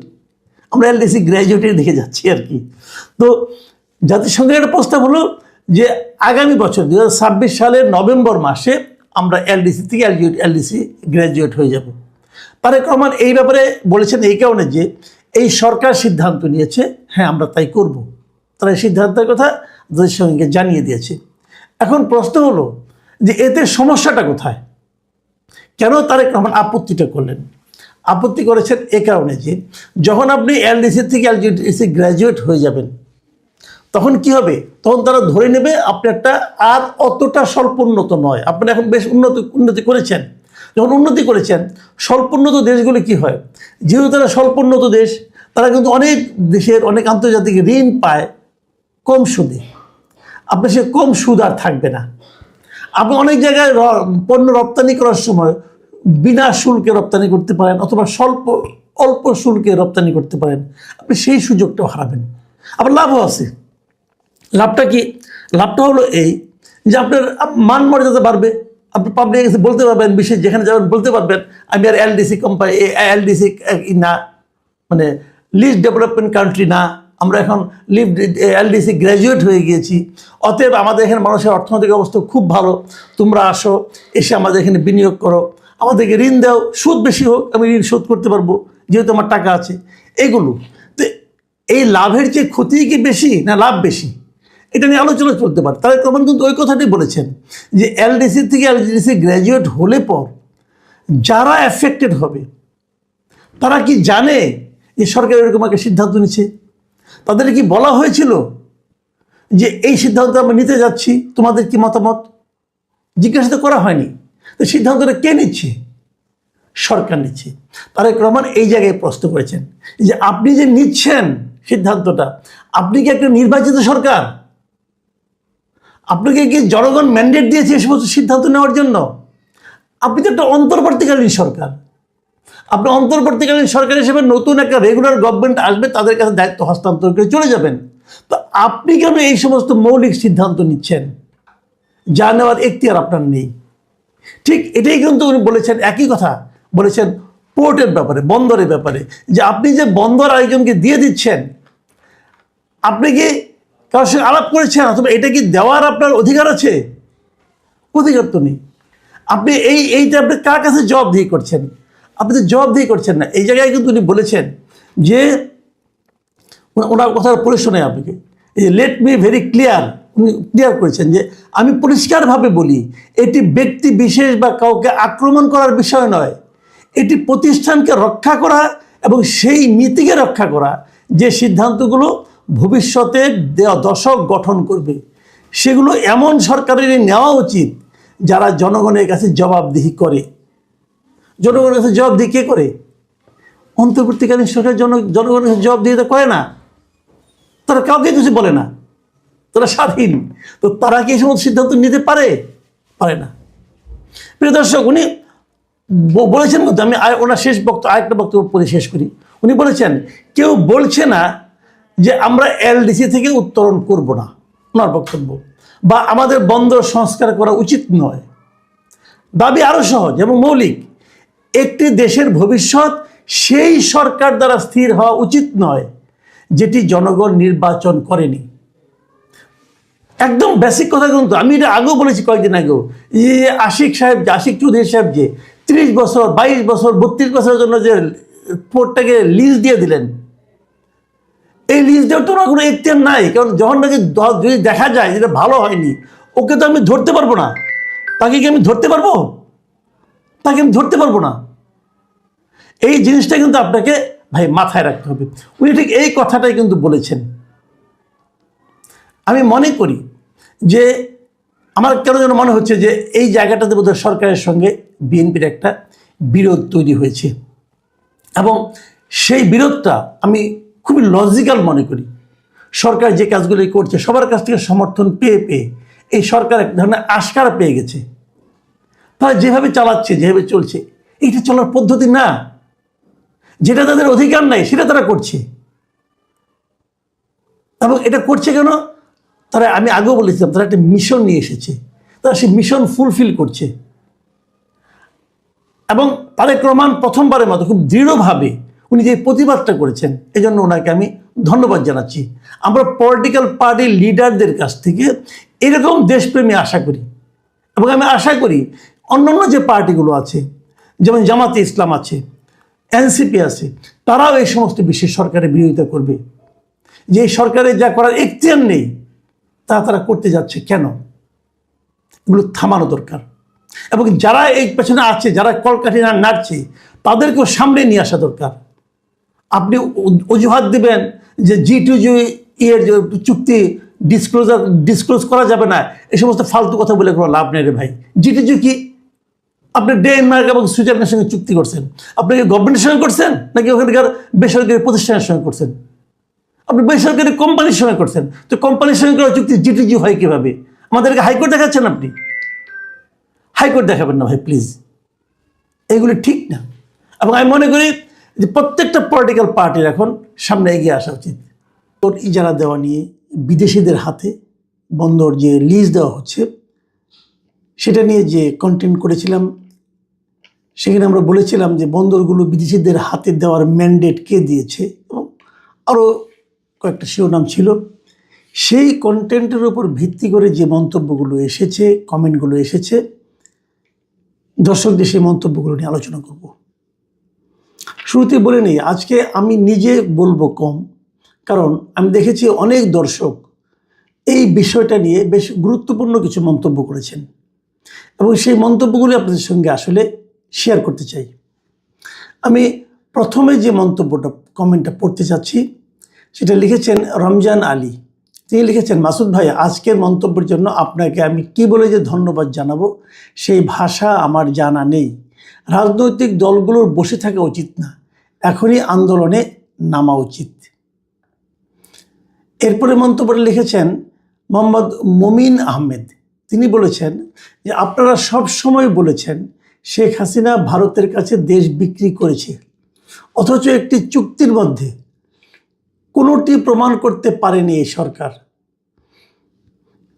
আমরা এলডিসি গ্র্যাজুয়েটের দিকে যাচ্ছি আর কি। তো জাতিসংঘের একটা প্রস্তাব হলো যে আগামী বছর 2026 সালের নভেম্বর মাসে আমরা এলডিসি থেকে এলডিসি গ্র্যাজুয়েট হয়ে যাব। তারেক রহমান এই ব্যাপারে বলেছেন এই কারণে যে এই সরকার সিদ্ধান্ত নিয়েছে, হ্যাঁ আমরা তাই করব। তারা এই সিদ্ধান্তের কথা জাতিসংঘকে জানিয়ে দিয়েছে। এখন প্রশ্ন হলো যে এতে সমস্যাটা কোথায়? কেন তারেক রহমান আপত্তিটা করলেন? আপত্তি করেছেন এ কারণে যে যখন আপনি এলডিসি থেকে এলডিসি গ্র্যাজুয়েট হয়ে যাবেন, তখন কি হবে? তখন তারা ধরে নেবে আপনি একটা আর অতটা স্বল্প উন্নত নয়, আপনি এখন বেশ উন্নতি করেছেন। যখন উন্নতি করেছেন, স্বল্প উন্নত দেশগুলি কি হয়, যেহেতু তারা স্বল্প উন্নত দেশ, তারা কিন্তু অনেক দেশের অনেক আন্তর্জাতিক ঋণ পায় কম সুদে। আপনার সে কম সুদ আর থাকবে না। আপনি অনেক জায়গায় পণ্য রপ্তানি করার সময় বিনা শুল্কে রপ্তানি করতে পারেন, অথবা অল্প শুল্কে রপ্তানি করতে পারেন। আপনি সেই সুযোগটাও হারাবেন। আবার লাভও আছে। লাভটা কি? লাভটা হলো এই যে আপনার মান মর্যাদা বাড়বে। আপনি পাবলিকের কাছে বলতে পারবেন, বিশেষ যেখানে যাবেন বলতে পারবেন আমি আর এলডিসি কোম্পানি, এলডিসি না, মানে লিস্ট ডেভেলপমেন্ট কান্ট্রি না, আমরা এখন এলডিসি গ্র্যাজুয়েট হয়ে গিয়েছি। অতএব আমাদের এখানে মানুষের অর্থনৈতিক অবস্থা খুব ভালো, তোমরা আসো, এসে আমাদের এখানে বিনিয়োগ করো, আমাদেরকে ঋণ দাও, সুদ বেশি হোক আমি ঋণ শোধ করতে পারবো যেহেতু আমার টাকা আছে। এগুলো তো এই লাভের চেয়ে ক্ষতি কি বেশি না লাভ বেশি, এটা নিয়ে আলোচনা চলতে পারে। তারেক রহমান কিন্তু ওই কথাটাই বলেছেন যে এলডিসি থেকে এলডিসি গ্র্যাজুয়েট হলে পর যারা অ্যাফেক্টেড হবে তারা কি জানে যে সরকার এরকম একটা সিদ্ধান্ত নিচ্ছে? তাদের কি বলা হয়েছিল যে এই সিদ্ধান্ত আমরা নিতে যাচ্ছি, তোমাদের কি মতামত? জিজ্ঞাসা তো করা হয়নি। তো সিদ্ধান্তটা কে নিচ্ছে? সরকার নিচ্ছে। তারেক রহমান এই জায়গায় প্রশ্ন করেছেন যে আপনি যে নিচ্ছেন সিদ্ধান্তটা, আপনি কি একটা নির্বাচিত সরকার? আপনাকে কি জনগণ ম্যান্ডেট দিয়েছে এই সমস্ত সিদ্ধান্ত নেওয়ার জন্য? আপনি তো একটা অন্তর্বর্তীকালীন সরকার। আপনি অন্তর্বর্তীকালীন সরকার হিসেবে নতুন একটা রেগুলার গভর্নমেন্ট আসবে, তাদের কাছে দায়িত্ব হস্তান্তর করে চলে যাবেন। তো আপনি কেন এই সমস্ত মৌলিক সিদ্ধান্ত নিচ্ছেন যা নেওয়ার এখতিয়ার আপনার নেই? ঠিক এটাই কিন্তু উনি বলেছেন, একই কথা বলেছেন পোর্টের ব্যাপারে, বন্দরের ব্যাপারে, যে আপনি যে বন্দর আয়োজনকে দিয়ে দিচ্ছেন, আপনি কি কারোর সঙ্গে আলাপ করেছেন? অথবা এটা কি দেওয়ার আপনার অধিকার আছে? অধিকার তো নেই। আপনি এইটা আপনি কার কাছে জবাবদিহি করছেন? আপনি তো জবাবদিহি করছেন না। এই জায়গায় কিন্তু উনি বলেছেন যে ওনার কথার পরে শোনে আপনাকে, এই লেট মি ভেরি ক্লিয়ার, উনি ক্লিয়ার করেছেন যে আমি পরিষ্কারভাবে বলি, এটি ব্যক্তি বিশেষ বা কাউকে আক্রমণ করার বিষয় নয়, এটি প্রতিষ্ঠানকে রক্ষা করা এবং সেই নীতিকে রক্ষা করা যে সিদ্ধান্তগুলো ভবিষ্যতে দশক গঠন করবে, সেগুলো এমন সরকারের নেওয়া উচিত যারা জনগণের কাছে জবাবদিহি করে। জনগণের কাছে জবাবদিহি কে করে? অন্তর্বর্তীকালীন সরকার জনগণের কাছে জবাবদিহিতা করে না। তারা কাউকে কিছু বলে না, তারা স্বাধীন। তো তারা কি এই সমস্ত সিদ্ধান্ত নিতে পারে? পারে না। প্রিয় দর্শক, উনি বলেছেন, কিন্তু আমি ওনার আরেকটা বক্তব্য পরে শেষ করি। উনি বলেছেন কেউ বলছে না যে আমরা এলডিসি থেকে উত্তরণ করব না, ওনার বক্তব্য, বা আমাদের বন্দর সংস্কার করা উচিত নয়। দাবি আরও সহজ এবং মৌলিক, একটি দেশের ভবিষ্যৎ সেই সরকার দ্বারা স্থির হওয়া উচিত নয় যেটি জনগণ নির্বাচন করেনি। একদম বেসিক কথা। কিন্তু আমি এটা আগেও বলেছি, কয়েকদিন আগেও, যে আশিক চৌধুরী সাহেব যে 30 বছর 22 বছর 32 বছরের জন্য যে পোর্টটাকে লিজ দিয়ে দিলেন, এই লিজ দেওয়ার তো কোনো এখতিয়ার নাই। কারণ যখন নাকি যদি দেখা যায় যেটা ভালো হয়নি, ওকে তো আমি ধরতে পারবো না। তাকে কি আমি ধরতে পারবো? তাকে আমি ধরতে পারবো না। এই জিনিসটা কিন্তু আপনাকে ভাই মাথায় রাখতে হবে। উনি ঠিক এই কথাটাই কিন্তু বলেছেন। আমি মনে করি যে আমার কেন যেন মনে হচ্ছে যে এই জায়গাটাতে বোধহয় সরকারের সঙ্গে বিএনপির একটা বিরোধ তৈরি হয়েছে, এবং সেই বিরোধটা আমি খুবই লজিক্যাল মনে করি। সরকার যে কাজগুলি করছে সবার কাছ থেকে সমর্থন পেয়ে পেয়ে এই সরকার এক ধরনের আশকারা পেয়ে গেছে। তারা যেভাবে চালাচ্ছে, যেভাবে চলছে, এইটা চলার পদ্ধতি না। যেটা তাদের অধিকার নাই সেটা তারা করছে, এবং এটা করছে কেন? তারা, আমি আগেও বলেছিলাম, তারা একটা মিশন নিয়ে এসেছে, তারা সেই মিশন ফুলফিল করছে। এবং তারেক রহমান প্রথমবারের মতো খুব দৃঢ়ভাবে উনি যে প্রতিবাদটা করেছেন, এজন্য ওনাকে আমি ধন্যবাদ জানাচ্ছি। আমরা পলিটিক্যাল পার্টির লিডারদের কাছ থেকে এরকম দেশপ্রেমী আশা করি, এবং আমি আশা করি অন্যান্য যে পার্টিগুলো আছে, যেমন জামাতে ইসলাম আছে, এনসিপি আছে, তারাও এই সমস্ত বিষয়ে সরকারের বিরোধিতা করবে। যে এই সরকারের যা করার এখতিয়ার নেই তা তারা করতে যাচ্ছে কেন, এগুলো থামানো দরকার। এবং যারা এই পেছনে আছে, যারা কলকাঠি নাড়ছে, তাদেরকেও সামনে নিয়ে আসা দরকার। আপনি অজুহাত দিবেন যে G2G এর চুক্তি ডিসক্লোজ করা যাবে না, এই সমস্ত ফালতু কথা বলে কোনো লাভ নেই রে ভাই। G2G কি? আপনি ডেনমার্ক এবং সুইজারল্যান্ডের সঙ্গে চুক্তি করছেন, আপনি কি গভর্নমেন্টের সঙ্গে করছেন নাকি ওখানকার বেসরকারি প্রতিষ্ঠানের সঙ্গে করছেন? আপনি বেসরকারি কোম্পানির সঙ্গে করছেন, তো কোম্পানির সঙ্গে করা চুক্তি G2G হয় কীভাবে? আমাদেরকে হাইকোর্ট দেখাচ্ছেন আপনি? হাইকোর্ট দেখাবেন না ভাই, প্লিজ। এইগুলি ঠিক না। এবং আমি মনে করি যে প্রত্যেকটা পলিটিক্যাল পার্টির এখন সামনে এগিয়ে আসা উচিত। ওর ইজারা দেওয়া নিয়ে বিদেশিদের হাতে বন্দর যে লিজ দেওয়া হচ্ছে, সেটা নিয়ে যে কন্টেন্ট করেছিলাম, সেখানে আমরা বলেছিলাম যে বন্দরগুলো বিদেশিদের হাতে দেওয়ার ম্যান্ডেট কে দিয়েছে, এবং আরও কয়েকটা শিরোনাম ছিল। সেই কন্টেন্টের উপর ভিত্তি করে যে মন্তব্যগুলো এসেছে, কমেন্টগুলো এসেছে, দর্শকদের সেই মন্তব্যগুলো নিয়ে আলোচনা করব। শুরুতে বলে নেই, আজকে আমি নিজে বলবো কম, কারণ আমি দেখেছি অনেক দর্শক এই বিষয়টা নিয়ে বেশ গুরুত্বপূর্ণ কিছু মন্তব্য করেছেন, এবং সেই মন্তব্যগুলি আপনাদের সঙ্গে আসলে শেয়ার করতে চাই। আমি প্রথমে যে মন্তব্যটা, কমেন্টটা পড়তে চাচ্ছি, সেটা লিখেছেন রমজান আলী। তিনি লিখেছেন, মাসুদ ভাই, আজকের মন্তব্যের জন্য আপনাকে আমি কি বলে যে ধন্যবাদ জানাবো সেই ভাষা আমার জানা নেই। রাজনৈতিক দলগুলোর বসে থাকা উচিত না, এখনই আন্দোলনে নামা উচিত। এরপরে মন্তব্যটা লিখেছেন মোহাম্মদ মমিন আহমেদ। তিনি বলেছেন যে আপনারা সব সময় বলেছেন শেখ হাসিনা ভারতের কাছে দেশ বিক্রি করেছে, অথচ একটি চুক্তির মধ্যে কোনোটি প্রমাণ করতে পারেনি এই সরকার।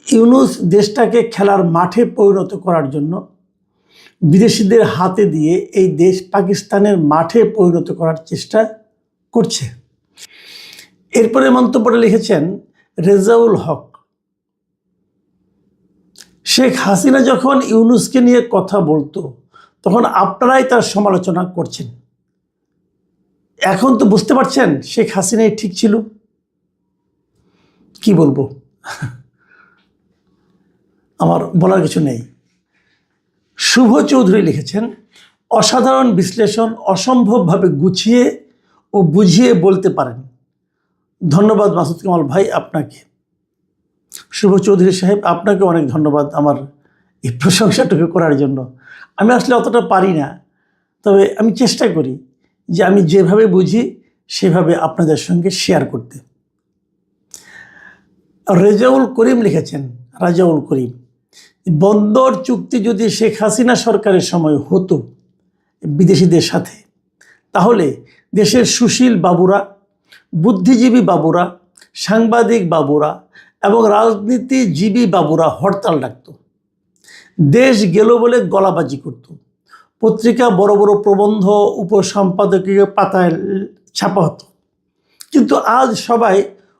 ইউনূস দেশটাকে খেলার মাঠে পরিণত করার জন্য বিদেশিদের হাতে দিয়ে এই দেশ পাকিস্তানের মাঠে পরিণত করার চেষ্টা করছে। এরপরে মন্তব্যটা লিখেছেন রেজাউল হক। শেখ হাসিনা যখন ইউনূসকে নিয়ে কথা বলতো তখন আপনারাই তার সমালোচনা করছেন। এখন তো বুঝতে পারছেন শেখ হাসিনাই ঠিক ছিল। কি বলবো, আমার বলার কিছু নেই। শুভ চৌধুরী লিখেছেন, অসাধারণ বিশ্লেষণ, অসম্ভবভাবে গুছিয়ে ও বুঝিয়ে বলতে পারেন। ধন্যবাদ মাসুদ কামাল ভাই আপনাকে। শুভ চৌধুরী সাহেব, আপনাকে অনেক ধন্যবাদ আমার এই প্রশংসাটুকু করার জন্য। আমি আসলে অতটা পারি না, তবে আমি চেষ্টা করি যে আমি যেভাবে বুঝি সেভাবে আপনাদের সঙ্গে শেয়ার করতে। রেজাউল করিম লিখেছেন, রাজাউল করিম, বন্দর চুক্তি যদি শেখ হাসিনা সরকারের সময় হতো বিদেশিদের সাথে, তাহলে দেশের সুশীল বাবুরা, বুদ্ধিজীবী বাবুরা, সাংবাদিক বাবুরা এবং রাজনীতিজীবী বাবুরা হরতাল ডাকত, দেশ গেল বলে গলাবাজি করত, পত্রিকা বড় বড় প্রবন্ধ উপসম্পাদকীয় পাতায় ছাপা হতো। কিন্তু আজ সবাই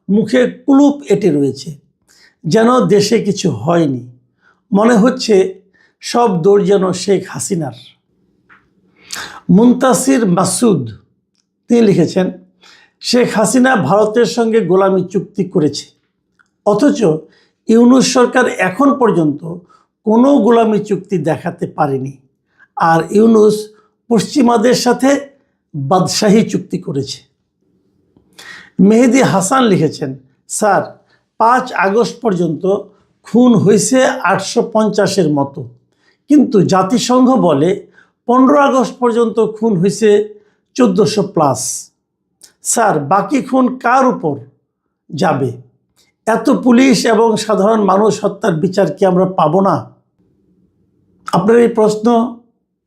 মুখে কুলুপ এঁটে রয়েছে, যেন দেশে কিছু হয়নি। মনে হচ্ছে সব দোষ যেন শেখ হাসিনার। মুনতাসির মাসুদ তিনি লিখেছেন, শেখ হাসিনা ভারতের সঙ্গে গোলামি চুক্তি করেছে, অথচ ইউনূস সরকার এখন পর্যন্ত কোনো গোলামি চুক্তি দেখাতে পারেনি। আর ইউনূস পশ্চিমাদের সাথে বাদশাহী চুক্তি করেছে। মেহেদি হাসান লিখেছেন, স্যার 5 আগস্ট পর্যন্ত খুন হয়েছে 850-এর মতো, কিন্তু জাতিসংঘ বলে 15 আগস্ট পর্যন্ত খুন হয়েছে 1400+। স্যার বাকি খুন কার উপর যাবে? এত পুলিশ এবং সাধারণ মানুষ হত্যার বিচার কি আমরা পাবো না? আপনার এই প্রশ্ন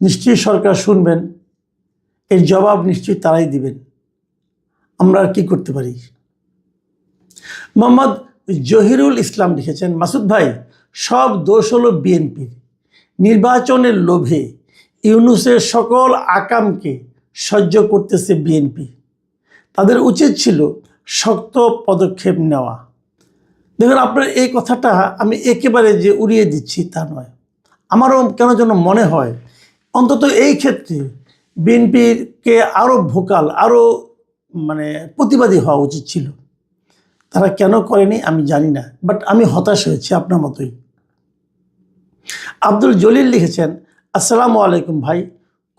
নিশ্চয়ই সরকার শুনবেন, এর জবাব নিশ্চয়ই তারাই দিবেন। আমরা আর কি করতে পারি? মোহাম্মদ জহিরুল ইসলাম লিখেছেন, মাসুদ ভাই সব দোষ হলো বিএনপির। নির্বাচনের লোভে ইউনূসের সকল আকামকে সহ্য করতেছে বিএনপি। তাদের উচিত ছিল শক্ত পদক্ষেপ নেওয়া। দেখুন, আপনার এই কথাটা আমি একেবারে যে উড়িয়ে দিচ্ছি তা নয়। আমারও কেন যেন মনে হয় অন্তত এই ক্ষেত্রে বিএনপিকে আরও ভোকাল, আরও প্রতিবাদী হওয়া উচিত ছিল। তারা কেন করেনি আমি জানি না, বাট আমি হতাশ হয়েছি আপনার মতোই। আব্দুল জলিল লিখেছেন, আসসালামু আলাইকুম ভাই,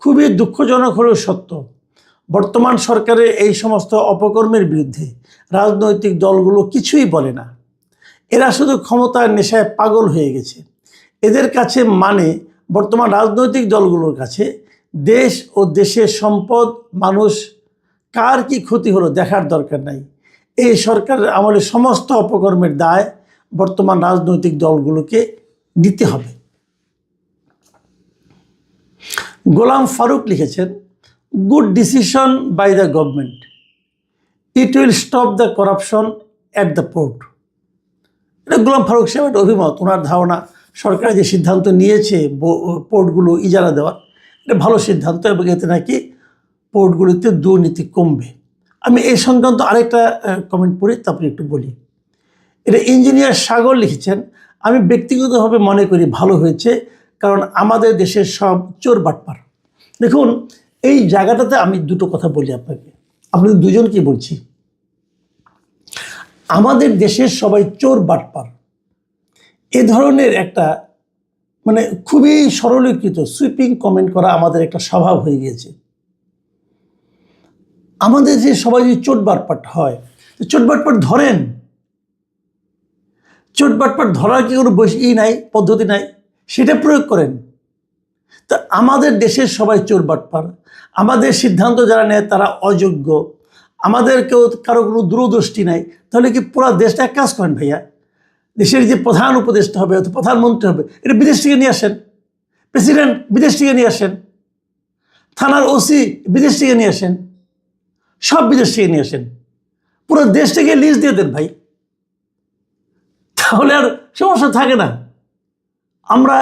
খুবই দুঃখজনক হলেও সত্য, বর্তমান সরকারের এই সমস্ত অপকর্মের বিরুদ্ধে রাজনৈতিক দলগুলো কিছুই বলে না। এরা শুধু ক্ষমতার নেশায় পাগল হয়ে গেছে। এদের কাছে বর্তমান রাজনৈতিক দলগুলোর কাছে দেশ ও দেশের সম্পদ, মানুষ কার কি ক্ষতি হলো দেখার দরকার নাই। এই সরকারের আমলে সমস্ত অপকর্মের দায় বর্তমান রাজনৈতিক দলগুলোকে নিতে হবে। গোলাম ফারুক লিখেছেন, good decision by the government, it will stop the corruption at the port. এটা গোলাম ফারুক সাহেবের অভিমত, ওনার ধারণা সরকার যে সিদ্ধান্ত নিয়েছে পোর্টগুলো ইজারা দেওয়ার, এটা ভালো সিদ্ধান্ত এবং এতে নাকি পোর্টগুলিতে দুর্নীতি কমবে। আমি এই সংক্রান্ত আরেকটা কমেন্ট পড়ি, তারপরে একটু বলি। এটা ইঞ্জিনিয়ার সাগর লিখেছেন, আমি ব্যক্তিগতভাবে মনে করি ভালো হয়েছে, কারণ আমাদের দেশের সব চোর বাটপার। দেখুন, এই জায়গাটাতে আমি দুটো কথা বলি আপনাকে, আপনাদের দুজনকে বলছি। আমাদের দেশের সবাই চোর বাটপার, এ ধরনের একটা খুবই সরলীকৃত সুইপিং কমেন্ট করা আমাদের একটা স্বভাব হয়ে গিয়েছে। আমাদের যে সবাই যদি চোট বাটপাট হয়, চোট বাটপাট ধরেন। চোট বাটপাট ধরার কি কোনো নাই, পদ্ধতি নাই, সেটা প্রয়োগ করেন। তা আমাদের দেশের সবাই চোর বাটপার, আমাদের সিদ্ধান্ত যারা নেয় তারা অযোগ্য, আমাদের কেউ কারো কোনো দূরদৃষ্টি নাই। তাহলে কি পুরো দেশটা এক কাজ করেন ভাইয়া, দেশের যে প্রধান উপদেষ্টা হবে অথবা প্রধানমন্ত্রী হবে, এটা বিদেশ থেকে নিয়ে আসেন। প্রেসিডেন্ট বিদেশ থেকে নিয়ে আসেন, থানার ওসি বিদেশ থেকে নিয়ে আসেন, সব বিদেশ থেকে নিয়ে আসেন, পুরো দেশটাকে লিজ দিয়ে দেন ভাই, তাহলে আর সমস্যা থাকে না। আমরা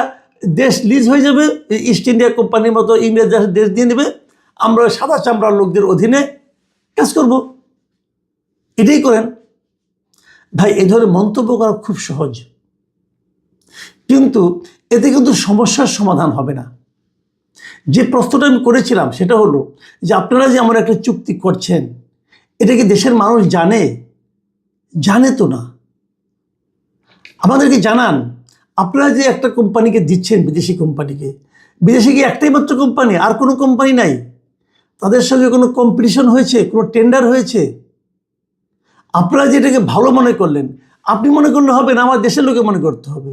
দেশ লিজ হয়ে যাবে, ইস্ট ইন্ডিয়া কোম্পানির মতো ইংরেজ দেশ দিয়ে নেবে, আমরা সাদা চামড়ার লোকদের অধীনে কাজ করব। এটাই করেন ভাই। এই ধরনের মন্তব্য করা খুব সহজ, কিন্তু এতে কিন্তু সমস্যার সমাধান হবে না। যে প্রশ্নটা আমি করেছিলাম সেটা হলো যে আপনারা যে আমরা একটা চুক্তি করছেন, এটা কি দেশের মানুষ জানে? জানে তো না। আমাদেরকে জানান, আপনারা যে একটা কোম্পানিকে দিচ্ছেন, বিদেশি কোম্পানিকে, বিদেশে কি একটাই মাত্র কোম্পানি, আর কোনো কোম্পানি নাই? তাদের সঙ্গে কোনো কম্পিটিশন হয়েছে, কোনো টেন্ডার হয়েছে? আপনারা যেটাকে ভালো মনে করলেন, আপনি মনে করলে হবে না, আমার দেশের লোকে মনে করতে হবে।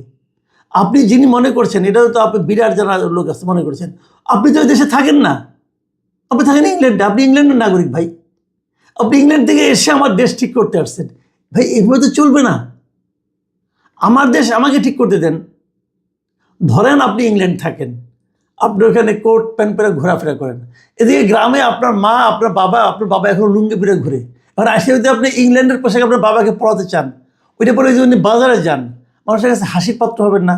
আপনি যিনি মনে করছেন, এটাও তো আপনি বিরাট যারা লোক আছে মনে করছেন, আপনি তো দেশে থাকেন না, আপনি থাকেন ইংল্যান্ডে, আপনি ইংল্যান্ডের নাগরিক ভাই। আপনি ইংল্যান্ড থেকে এসে আমার দেশ ঠিক করতে আসছেন ভাই, এভাবে তো চলবে না। আমার দেশ আমাকে ঠিক করতে দেন। ধরেন আপনি ইংল্যান্ড থাকেন, আপনি ওখানে কোট প্যান্ট পরে ঘোরাফেরা করেন, এদিকে গ্রামে আপনার মা, আপনার বাবা এখন লুঙ্গি পরে ঘুরে। এবার আসে যদি আপনি ইংল্যান্ডের পোশাক আপনার বাবাকে পড়াতে চান, ওইটা পরে যদি উনি বাজারে যান, মানুষের কাছে হাসির পাত্র হবেন না?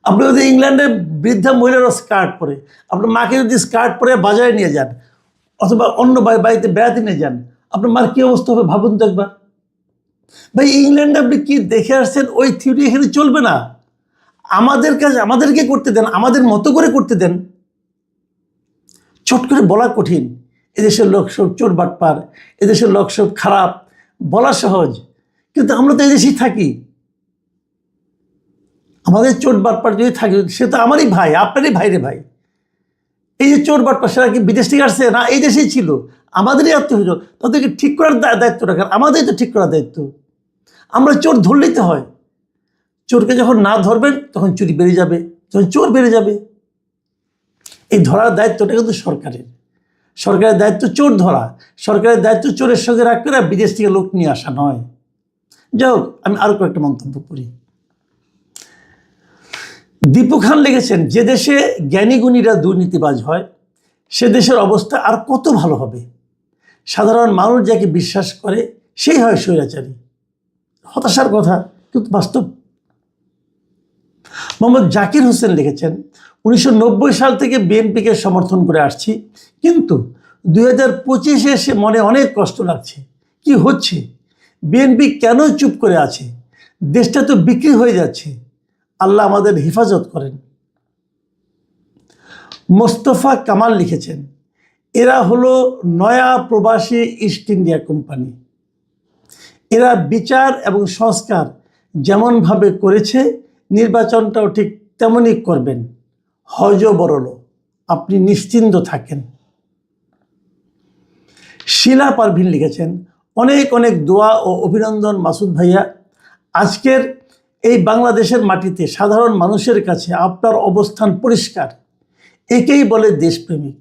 আপনি যদি ইংল্যান্ডের বৃদ্ধা মহিলারও স্কার্ট পরে, আপনার মাকে যদি স্কার্ট পরে বাজারে নিয়ে যান অথবা অন্য বাড়িতে বেড়াতে নিয়ে যান, আপনার মার কী অবস্থা হবে ভাবুন তো একবার। ভাই, ইংল্যান্ডে আপনি কি দেখে আসছেন, ওই থিওরি এখানে চলবে না। আমাদের কাজ আমাদেরকে করতে দেন, আমাদের মতো করে করতে দেন। ছোট করে বলা কঠিন, এদেশের লোক সব চোর বাটপার, এদেশের লোক সব খারাপ, বলা সহজ, কিন্তু আমরা তো এদেশেই থাকি। আমাদের চোট বাটপার যদি থাকে, সে তো আমারই ভাই, আপনারই ভাই রে ভাই। এই যে চোর বাটপার কি বিদেশ থেকে আসছে না, এই দেশেই ছিল, আমাদেরই আত্মীয়, তাদেরকে ঠিক করার দায়িত্ব রাখার আমাদেরই তো ঠিক করার দায়িত্ব। আমরা চোর ধরলেই তো হয়, চোরকে যখন না ধরবেন তখন চুরি বেড়ে যাবে, তখন চোর বেড়ে যাবে। এই ধরার দায়িত্বটা কিন্তু সরকারের। সরকারের দায়িত্ব চোর ধরা, সরকারের দায়িত্ব চোরের সঙ্গে রাগ করে বিদেশ থেকে লোক নিয়ে আসা নয়। যাই হোক, আমি আরো কয়েকটা মন্তব্য করি। দীপু খান লিখেছেন, যে দেশে জ্ঞানী গুণীরা দুর্নীতিবাজ হয় সে দেশের অবস্থা আর কত ভালো হবে। সাধারণ মানুষ যাকে বিশ্বাস করে সেই হয় স্বৈরাচারী। হতাশার কথা, কিন্তু বাস্তব। মোহাম্মদ জাকির হোসেন লিখেছেন, 1990 সাল থেকে বিএনপিকে সমর্থন করে আসছি, কিন্তু 2025-এ এসে মনে অনেক কষ্ট লাগছে। কি হচ্ছে? বিএনপি কেন চুপ করে আছে? দেশটা তো বিক্রি হয়ে যাচ্ছে। আল্লাহ আমাদের হেফাজত করেন। মোস্তফা কামাল লিখেছেন, এরা হলো নয়া প্রবাসী ইস্ট ইন্ডিয়া কোম্পানি। এরা বিচার এবং সংস্কার যেমনভাবে করেছে নির্বাচনটাও ঠিক তেমনই করবেন। হজ বরল, আপনি নিশ্চিন্ত থাকেন। শিলা পারভিন লিখেছেন, অনেক অনেক দোয়া ও অভিনন্দন মাসুদ ভাইয়া। আজকের এই বাংলাদেশের মাটিতে সাধারণ মানুষের কাছে আপনার অবস্থান পরিষ্কার, একেই বলে দেশপ্রেমিক।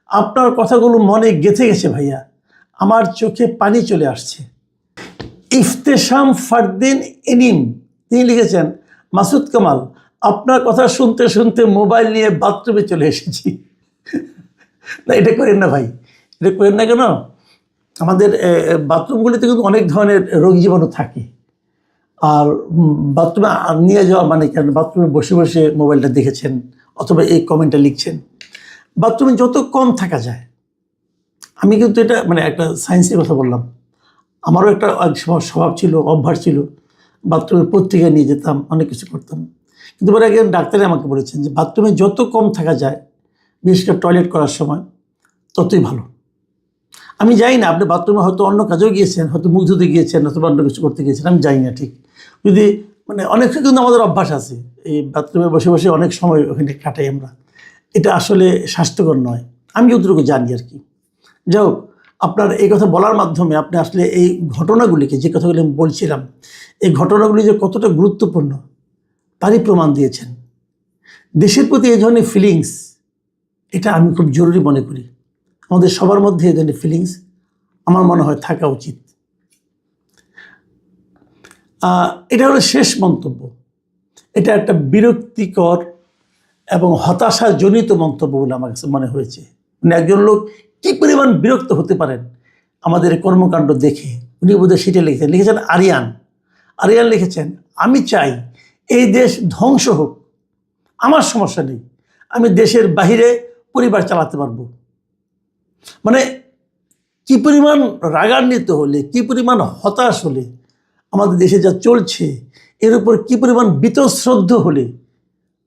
আপনার কথাগুলো মনে গেঁথে গেছে ভাইয়া, আমার চোখে পানি চলে আসছে। ইফতেশাম ফারদিন এনিম তিনি লিখেছেন, মাসুদ কামাল, আপনার কথা শুনতে শুনতে মোবাইল নিয়ে বাথরুমে চলে এসেছি। না, এটা করেন না ভাই, এটা করেন না। কেন? আমাদের বাথরুমগুলিতে কিন্তু অনেক ধরনের রোগ জীবাণু থাকে, আর বাথরুমে নিয়ে যাওয়া মানে কেন? বাথরুমে বসে বসে মোবাইলটা দেখেছেন অথবা এই কমেন্টটা লিখছেন। বাথরুমে যত কম থাকা যায়, আমি কিন্তু এটা মানে একটা সায়েন্সের কথা বললাম। আমারও একটা স্বভাব ছিল, অভ্যাস ছিল, বাথরুমে পত্রিকা নিয়ে যেতাম, অনেক কিছু করতাম। কিন্তু পরে একজন ডাক্তারে আমাকে বলেছেন যে বাথরুমে যত কম থাকা যায়, বিশেষ করে টয়লেট করার সময়, ততই ভালো। আমি জানি না, আপনি বাথরুমে হয়তো অন্য কাজেও গিয়েছেন, হয়তো মুখ ধুতে গিয়েছেন, অথবা অন্য কিছু করতে গিয়েছেন, আমি জানি না ঠিক। যদি মানে অনেক কিন্তু আমাদের অভ্যাস আছে, এই বাথরুমে বসে বসে অনেক সময় ওখানে কাটাই আমরা। এটা আসলে স্বাস্থ্যকর নয়, আমি যতটুকু জানি আর কি। যাই হোক, আপনার এই কথা বলার মাধ্যমে আপনি আসলে এই ঘটনাগুলিকে, যে কথাগুলি আমি বলছিলাম, এই ঘটনাগুলি যে কতটা গুরুত্বপূর্ণ তারই প্রমাণ দিয়েছেন। দেশের প্রতি এই ধরনের ফিলিংস, এটা আমি খুব জরুরি মনে করি। আমাদের সবার মধ্যে এই ধরনের ফিলিংস আমার মনে হয় থাকা উচিত। এটা হলো শেষ মন্তব্য। এটা একটা বিরক্তিকর এবং হতাশাজনিত মন্তব্য বলে আমার কাছে মনে হয়েছে। মানে একজন লোক কী পরিমাণ বিরক্ত হতে পারেন আমাদের কর্মকাণ্ড দেখে, উনি বোধহয় সেটা লিখেছেন আরিয়ান লিখেছেন, আমি চাই এই দেশ ধ্বংস হোক, আমার সমস্যা নেই, আমি দেশের বাহিরে পরিবার চালাতে পারবো। মানে কি পরিমাণ রাগান্বিত হলে, কি পরিমাণ হতাশ হলে, আমাদের দেশে যা চলছে এর উপর কি পরিমাণ বীতশ্রদ্ধ হলে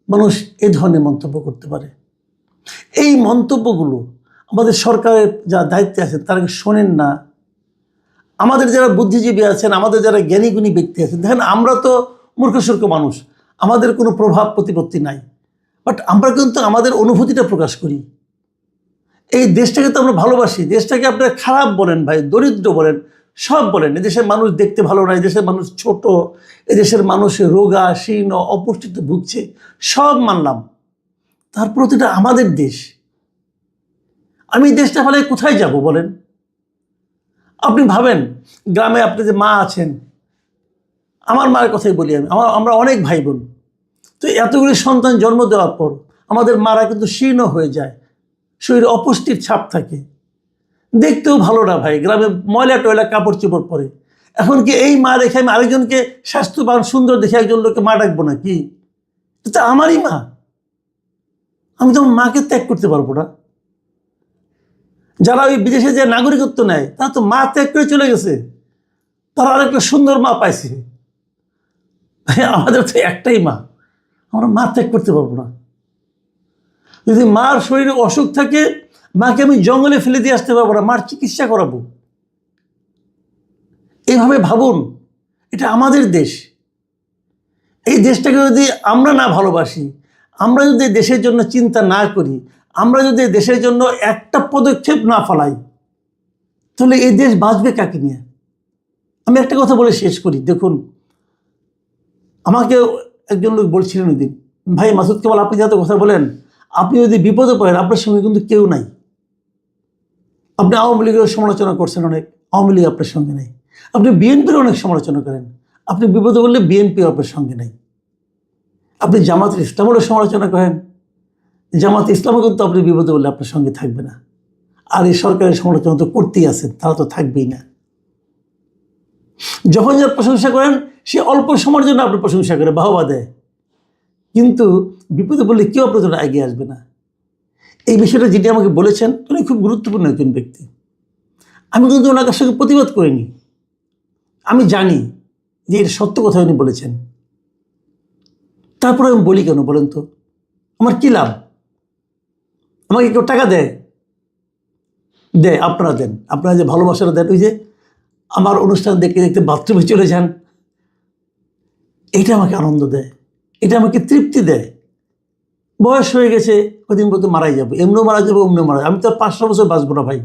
মানুষ এই ধরনের মন্তব্য করতে পারে। এই মন্তব্যগুলো আমাদের সরকারের যা দায়িত্বে আছেন তারা শোনেন না। আমাদের যারা বুদ্ধিজীবী আছেন, আমাদের যারা জ্ঞানীগুণী ব্যক্তি আছেন, দেখেন আমরা তো মূর্খসূর্খ মানুষ, আমাদের কোনো প্রভাব প্রতিপত্তি নাই, বাট আমরা কিন্তু আমাদের অনুভূতিটা প্রকাশ করি। এই দেশটাকে তো আমরা ভালোবাসি। দেশটাকে আপনারা খারাপ বলেন ভাই, দরিদ্র বলেন, সব বলেন, এদেশের মানুষ দেখতে ভালো না, এদেশের মানুষ ছোট, এদেশের মানুষ রোগা শীর্ণ অপুষ্টিতে ভুগছে, সব মানলাম। তারপর তো এটা আমাদের দেশ। আমি এই দেশটা ফেলে কোথায় যাব বলেন? আপনি ভাবেন, গ্রামে আপনি যে মা আছেন, আমার মায়ের কথাই বলি আমি, আমরা অনেক ভাই বোন, তো এতগুলি সন্তান জন্ম দেওয়ার পর আমাদের মারা কিন্তু শীর্ণ হয়ে যায়, শরীরে অপুষ্টির ছাপ থাকে, দেখতেও ভালো না ভাই, গ্রামে ময়লা টয়লা কাপড় চোপড় পরে। এখন কি এই মা রেখে আমি আরেকজনকে স্বাস্থ্যবান সুন্দর দেখে একজন লোককে মা ডাকবো না? কি এটা আমারই মা, আমি তো মাকে ত্যাগ করতে পারবো না। যারা ওই বিদেশে যে নাগরিকত্ব নেয় তারা তো মা ত্যাগ করে চলে গেছে, তারা আরেকটা সুন্দর মা পাইছে। আমাদের তো একটাই মা, আমরা মা ত্যাগ করতে পারবো না। যদি মার শরীরে অসুখ থাকে, মাকে আমি জঙ্গলে ফেলে দিয়ে আসতে পারবো না, মার চিকিৎসা করাবো। এইভাবে ভাবুন, এটা আমাদের দেশ। এই দেশটাকে যদি আমরা না ভালোবাসি, আমরা যদি দেশের জন্য চিন্তা না করি, আমরা যদি দেশের জন্য একটা পদক্ষেপ না ফেলাই তাহলে এই দেশ বাঁচবে কাকে নিয়ে? আমি একটা কথা বলে শেষ করি। দেখুন, আমাকে একজন লোক বলছিলেন ওই দিন, ভাই মাসুদ কেবল আপনি যাতে কথা বলেন, আপনি যদি বিপদে পড়েন আপনার সঙ্গে কিন্তু কেউ নাই। আপনি আওয়ামী লীগের সমালোচনা করছেন অনেক, আওয়ামী লীগ আপনার সঙ্গে নেই। আপনি বিএনপির অনেক সমালোচনা করেন, আপনি বিপদে বললে বিএনপি আপনার সঙ্গে নেই। আপনি জামাত ইসলামেরও সমালোচনা করেন, জামাত ইসলামও কিন্তু আপনি বিপদে বললে আপনার সঙ্গে থাকবে না। আর এই সরকারের সমালোচনা তো করতেই আছেন, তারা তো থাকবেই না। যখন যার প্রশংসা করেন সে অল্প সময়ের জন্য আপনার প্রশংসা করে, বাহবা দেয়, কিন্তু বিপদে বললে কেউ আপনার জন্য এগিয়ে আসবে না। এই বিষয়টা যেটি আমাকে বলেছেন উনি খুব গুরুত্বপূর্ণ একজন ব্যক্তি। আমি কিন্তু ওনার সঙ্গে প্রতিবাদ করিনি, আমি জানি যে এটা সত্য কথা উনি বলেছেন। তারপরে আমি বলি কেন বলেন তো? আমার কী লাভ? আমাকে কেউ টাকা দেয়? দেয়, আপনারা দেন, আপনারা যে ভালোবাসাটা দেন, ওই যে আমার অনুষ্ঠান দেখতে দেখতে বাথরুমে চলে যান, এটা আমাকে আনন্দ দেয়, এটা আমাকে তৃপ্তি দেয়। বয়স হয়ে গেছে, কদিন পর্যন্ত মারাই যাবো, এমনিও মারা যাবো, অমনিও মারা যাবো, আমি তো আর 500 বছর বাঁচবো না ভাই।